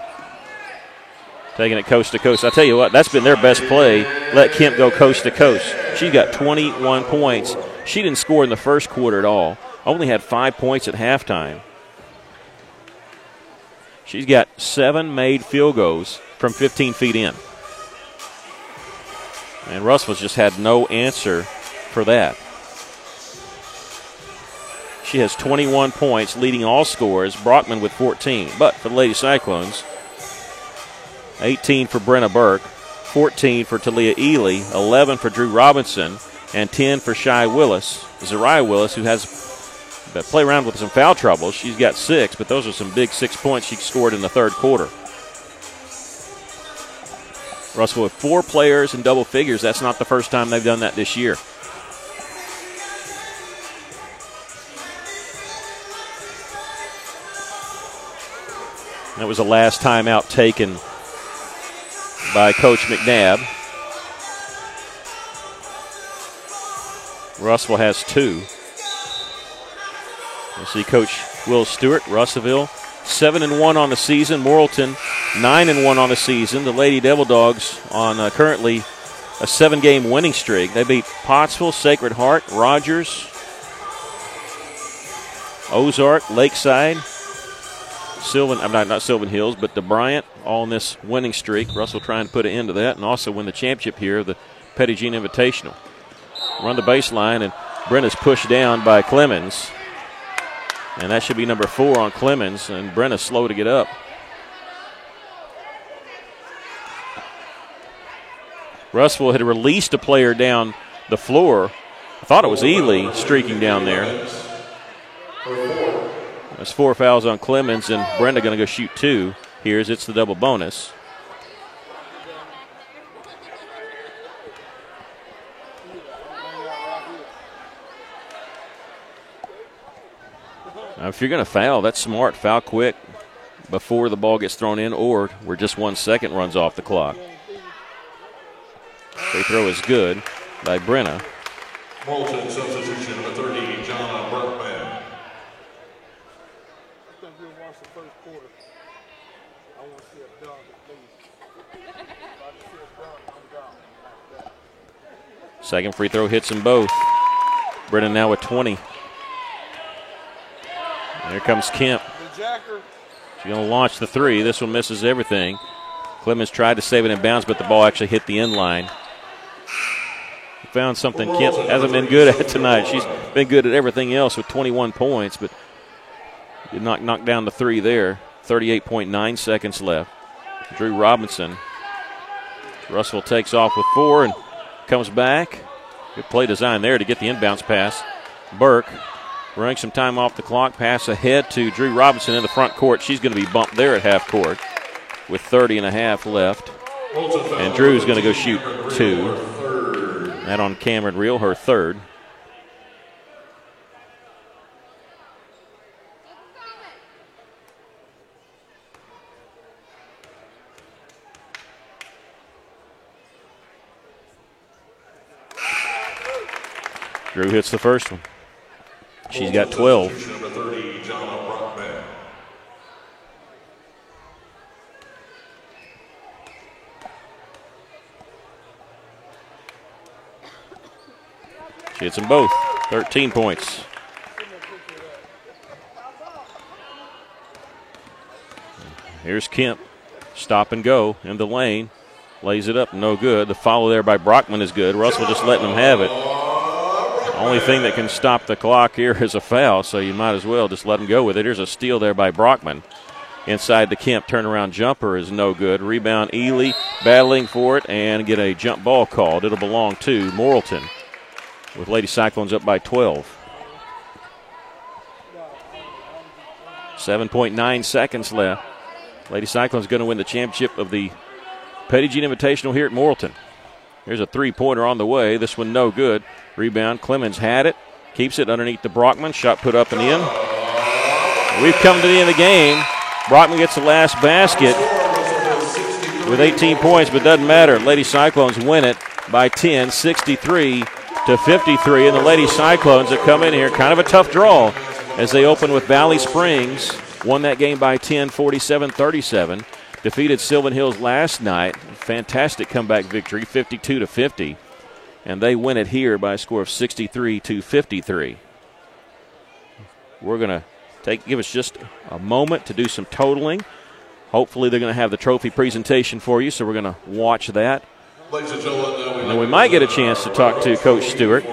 taking it coast to coast. I tell you what, that's been their best play. Let Kemp go coast to coast. She got 21 points. She didn't score in the first quarter at all. Only had 5 points at halftime. She's got 7 made field goals from 15 feet in. And Russell's just had no answer for that. She has 21 points, leading all scorers. Brockman with 14. But for the Lady Cyclones, 18 for Brenna Burke, 14 for Talia Ely, 11 for Drew Robinson, and 10 for Zariah Willis, who has play around with some foul trouble. She's got 6, but those are some big 6 points she scored in the third quarter. Russell with 4 players in double figures. That's not the first time they've done that this year. That was the last timeout taken by Coach McNabb. Russell has 2. We'll see Coach Will Stewart, Russellville, 7-1 on the season. Morrilton, 9-1 on the season. The Lady Devil Dogs on currently a 7-game winning streak. They beat Pottsville, Sacred Heart, Rogers, Ozark, Lakeside, not Sylvan Hills, but DeBryant, all in this winning streak. Russell trying to put an end to that and also win the championship here of the Petit Jean Invitational. Run the baseline, and Brenna's pushed down by Clemens. And that should be number 4 on Clemens, and Brenna's slow to get up. Russell had released a player down the floor. I thought it was Ely streaking down there. That's 4 fouls on Clemens, and Brenda going to go shoot 2. Here's it's the double bonus. Now, if you're going to foul, that's smart. Foul quick before the ball gets thrown in or where just 1 second runs off the clock. Free throw is good by Brenna. Morrilton substitution number 30, John Berkman. I think we'll watch the first quarter. I want to see it done at least. If I can see it done, I'm gone. Second free throw hits them both. Brenna now with 20. Here comes Kemp. She's going to launch the 3. This one misses everything. Clemens tried to save it in bounds, but the ball actually hit the end line. Found something Kemp hasn't been good at tonight. She's been good at everything else with 21 points, but did not knock down the 3 there. 38.9 seconds left. Drew Robinson. Russell takes off with 4 and comes back. Good play design there to get the inbounds pass. Burke running some time off the clock. Pass ahead to Drew Robinson in the front court. She's going to be bumped there at half court with 30.5 left. And Drew's going to go shoot 2. That on Cameron Reel, her 3rd. Drew hits the first one. She's got 12. Number 30, John Brockman. She hits them both. 13 points. Here's Kemp. Stop and go in the lane. Lays it up, no good. The follow there by Brockman is good. Russell just letting them have it. Only thing that can stop the clock here is a foul, so you might as well just let them go with it. Here's a steal there by Brockman. Inside the Kemp turnaround jumper is no good. Rebound Ely battling for it and get a jump ball called. It'll belong to Morrilton with Lady Cyclones up by 12. 7.9 seconds left. Lady Cyclones going to win the championship of the Petit Jean Invitational here at Morrilton. Here's a 3-pointer on the way. This one no good. Rebound. Clemens had it. Keeps it underneath the Brockman. Shot put up and in. We've come to the end of the game. Brockman gets the last basket with 18 points, but doesn't matter. Lady Cyclones win it by 10, 63-53. And the Lady Cyclones that come in here, kind of a tough draw. as they open with Valley Springs. Won that game by 10, 47-37. Defeated Sylvan Hills last night. Fantastic comeback victory, 52-50. And they win it here by a score of 63-53. We're going to give us just a moment to do some totaling. Hopefully they're going to have the trophy presentation for you, so we're going to watch that. Ladies and gentlemen, and then we might get a chance to talk to Coach Stewart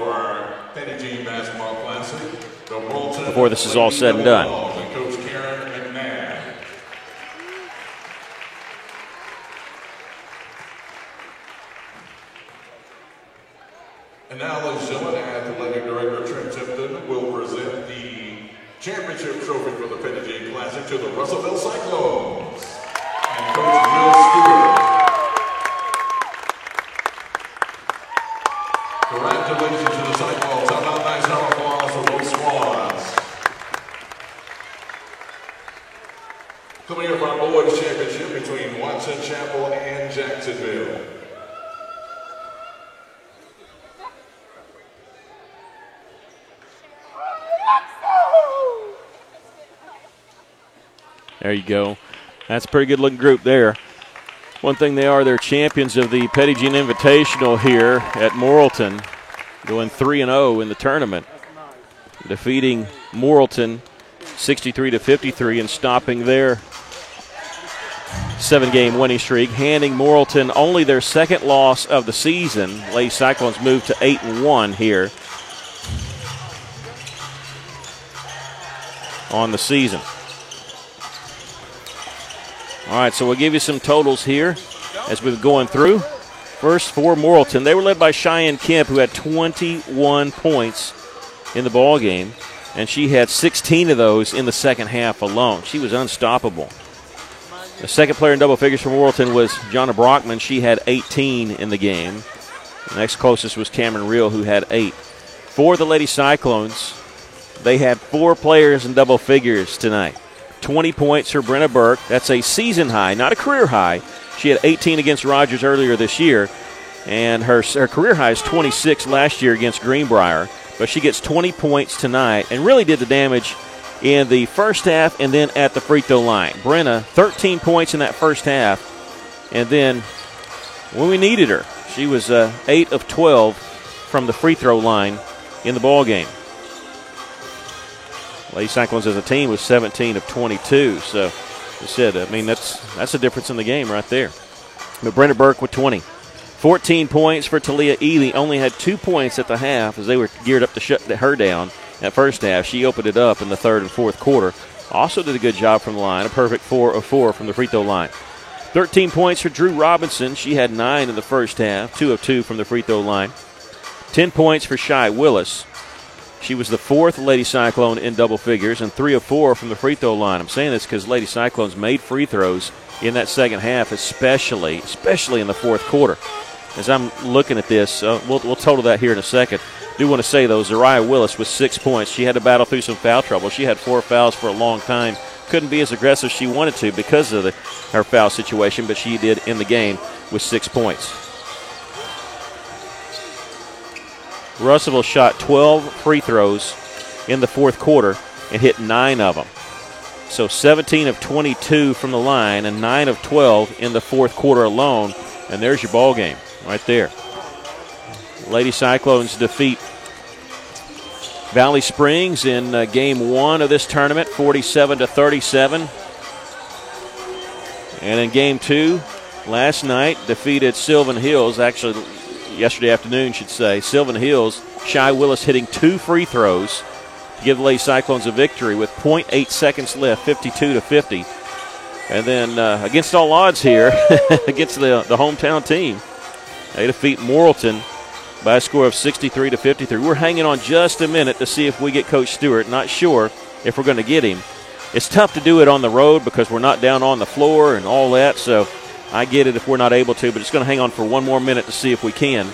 before this is all said and done. And now, ladies and gentlemen, Athletic Director Trent Tipton will present the championship trophy for the Petit Jean Classic to the Russellville Cyclones and Coach Will Stewart. Congratulations to the Cyclones. How about a nice round of applause for both squads? Coming here for our boys championship between Watson Chapel and Jacksonville. There you go. That's a pretty good-looking group there. One thing they are, they're champions of the Petit Jean Invitational here at Morrilton, going 3-0 in the tournament, defeating Morrilton 63-53 and stopping their 7-game winning streak, handing Morrilton only their second loss of the season. Lady Cyclones moved to 8-1 here on the season. All right, so we'll give you some totals here as we've been going through. First for Morrilton, they were led by Cheyenne Kemp, who had 21 points in the ball game, and she had 16 of those in the second half alone. She was unstoppable. The second player in double figures for Morrilton was Jonna Brockman. She had 18 in the game. The next closest was Cameron Reel, who had 8. For the Lady Cyclones, they had 4 players in double figures tonight. 20 points for Brenna Burke. That's a season high, not a career high. She had 18 against Rogers earlier this year, and her career high is 26 last year against Greenbrier. But she gets 20 points tonight and really did the damage in the first half and then at the free throw line. Brenna, 13 points in that first half, and then when we needed her, she was 8 of 12 from the free throw line in the ball game. Lady Cyclones as a team was 17 of 22. So, as I said, I mean, that's a difference in the game right there. But Brenda Burke with 20. 14 points for Talia Ely. Only had 2 points at the half as they were geared up to shut her down at first half. She opened it up in the third and fourth quarter. Also did a good job from the line. A perfect 4 of 4 from the free throw line. 13 points for Drew Robinson. She had 9 in the first half. 2 of 2 from the free throw line. 10 points for Shy Willis. She was the 4th Lady Cyclone in double figures and 3 of 4 from the free throw line. I'm saying this because Lady Cyclones made free throws in that second half, especially in the fourth quarter. As I'm looking at this, we'll total that here in a second. Do want to say, though, Zariah Willis with 6 points. She had to battle through some foul trouble. She had 4 fouls for a long time. Couldn't be as aggressive as she wanted to because of her foul situation, but she did in the game with 6 points. Russellville shot 12 free throws in the fourth quarter and hit 9 of them. So 17 of 22 from the line and 9 of 12 in the fourth quarter alone. And there's your ball game right there. Lady Cyclones defeat Valley Springs in game 1 of this tournament, 47-37. And in game 2, last night, defeated Sylvan Hills, actually yesterday afternoon, should say. Sylvan Hills, Shy Willis hitting 2 free throws to give the Lady Cyclones a victory with 0.8 seconds left, 52-50. And then against all odds here, against the hometown team, they defeat Morrilton by a score of 63-53. We're hanging on just a minute to see if we get Coach Stewart. Not sure if we're going to get him. It's tough to do it on the road because we're not down on the floor and all that, so I get it if we're not able to, but it's going to hang on for one more minute to see if we can.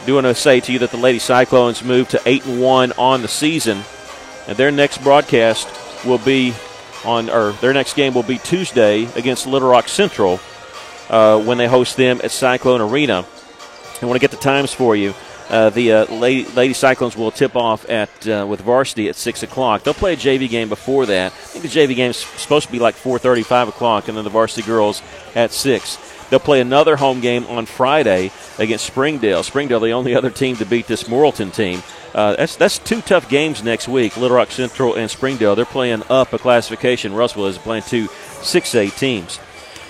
I do want to say to you that the Lady Cyclones moved to 8-1 on the season, and their next broadcast will be their next game will be Tuesday against Little Rock Central when they host them at Cyclone Arena. I want to get the times for you. The Lady Cyclones will tip off with varsity at 6 o'clock. They'll play a JV game before that. I think the JV game is supposed to be like 4:30, 5 o'clock, and then the varsity girls at 6. They'll play another home game on Friday against Springdale. Springdale, the only other team to beat this Morrilton team. That's 2 tough games next week, Little Rock Central and Springdale. They're playing up a classification. Russellville is playing 2 6A teams.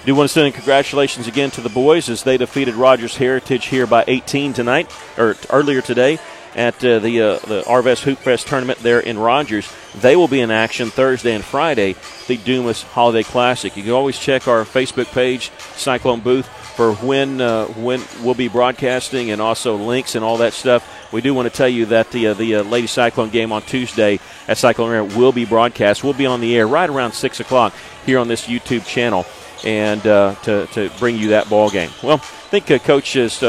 I do want to send congratulations again to the boys as they defeated Rogers Heritage here by 18 tonight, or earlier today, at the Arvest Hoop Fest tournament there in Rogers. They will be in action Thursday and Friday, the Dumas Holiday Classic. You can always check our Facebook page, Cyclone Booth, for when we'll be broadcasting and also links and all that stuff. We do want to tell you that the Lady Cyclone game on Tuesday at Cyclone Arena will be broadcast. We'll be on the air right around 6 o'clock here on this YouTube channel and to bring you that ball game. Well, I think Coach is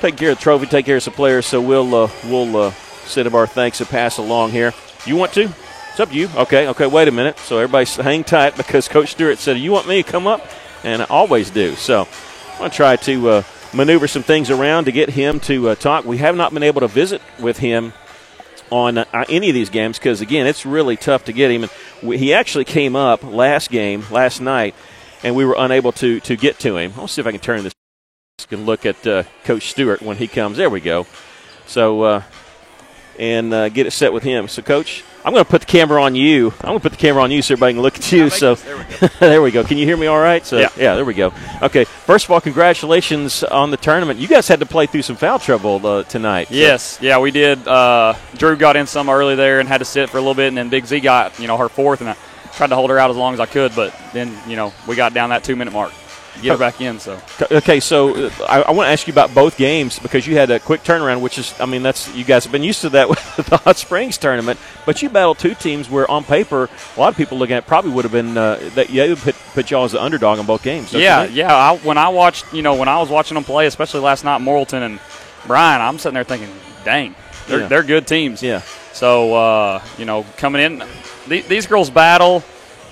taking care of the trophy, take care of some players, so we'll send him our thanks and pass along here. You want to? It's up to you. Okay, wait a minute. So everybody hang tight because Coach Stewart said, you want me to come up? And I always do. So I'm going to try to maneuver some things around to get him to talk. We have not been able to visit with him on any of these games because, again, it's really tough to get him. And he actually came up last night, and we were unable to get to him. I'll see if I can turn this. Can look at Coach Stewart when he comes. There we go. So, and get it set with him. So, Coach, I'm going to put the camera on you. I'm going to put the camera on you so everybody can look at you. So, there we go. There we go. Can you hear me all right? So, yeah, there we go. Okay, first of all, congratulations on the tournament. You guys had to play through some foul trouble tonight. So. Yes, yeah, we did. Drew got in some early there and had to sit for a little bit, and then Big Z got, her fourth, and I tried to hold her out as long as I could, but then, we got down that 2-minute mark. Get her back in. So okay, so I want to ask you about both games because you had a quick turnaround, which is, that's you guys have been used to that with the Hot Springs tournament, but you battled 2 teams where on paper a lot of people looking at probably would have been that would put y'all as the underdog in both games. Yeah. When I watched, when I was watching them play, especially last night, Morrilton and Bryan, I'm sitting there thinking, dang, they're good teams. Yeah. So coming in, these girls battle.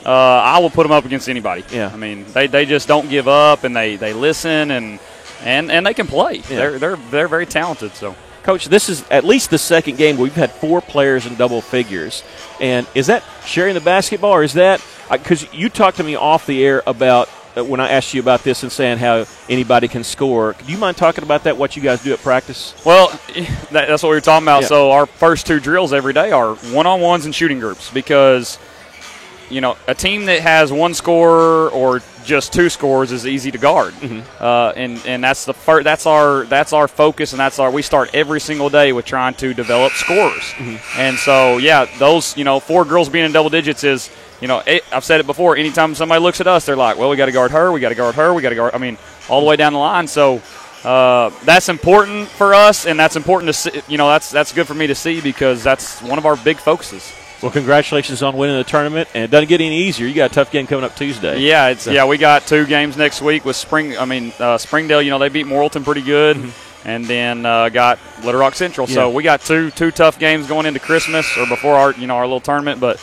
I will put them up against anybody. Yeah. They just don't give up, and they listen, and they can play. Yeah. They're very talented. So, Coach, this is at least the second game where we've had 4 players in double figures. And is that sharing the basketball, or is that because you talked to me off the air about when I asked you about this and saying how anybody can score? Do you mind talking about that? What you guys do at practice? Well, that's what we were talking about. Yeah. So our first 2 drills every day are one-on-ones and shooting groups because. A team that has 1 scorer or just 2 scores is easy to guard, and that's that's our focus, and we start every single day with trying to develop scorers, and so those 4 girls being in double digits is I've said it before. Anytime somebody looks at us, they're like, well, we got to guard her, we got to guard her, we got to guard. All the way down the line. So that's important for us, and that's important to see. That's good for me to see because that's one of our big focuses. Well, congratulations on winning the tournament, and it doesn't get any easier. You got a tough game coming up Tuesday. Yeah, we got 2 games next week with Springdale. They beat Morrilton pretty good, and then got Little Rock Central. Yeah. So we got two tough games going into Christmas or before our little tournament. But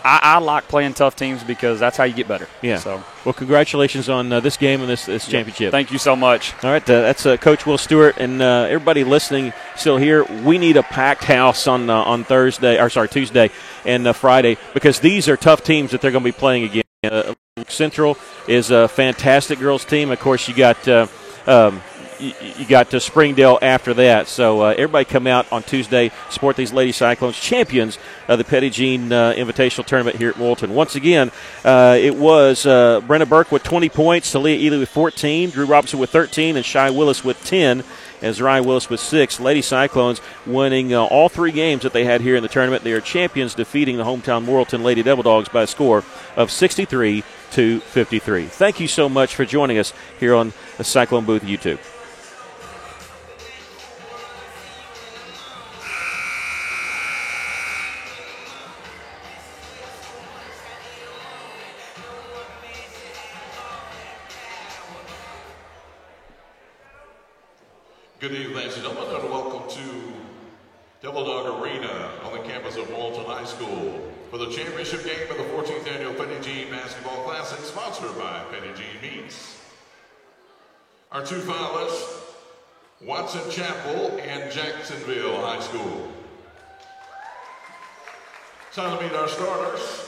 I like playing tough teams because that's how you get better. Yeah. So, well, congratulations on this game and this championship. Thank you so much. All right, that's Coach Will Stewart, and everybody listening still here. We need a packed house on Tuesday and Friday because these are tough teams that they're going to be playing again. Central is a fantastic girls team. Of course, you got. You got to Springdale after that. So everybody come out on Tuesday, support these Lady Cyclones, champions of the Petty Jean Invitational Tournament here at Morrilton. Once again, it was Brenna Burke with 20 points, Talia Ely with 14, Drew Robinson with 13, and Shy Willis with 10, and Zariah Willis with 6. Lady Cyclones winning all 3 games that they had here in the tournament. They are champions, defeating the hometown Morrilton Lady Devil Dogs by a score of 63-53. Thank you so much for joining us here on the Cyclone Booth YouTube. Good evening, ladies and gentlemen, and welcome to Devil Dog Arena on the campus of Morrilton High School for the championship game of the 14th Annual Petty Jean Basketball Classic, sponsored by Petty Jean Meats. Our 2 finalists Watson Chapel, and Jacksonville High School. Time to meet our starters.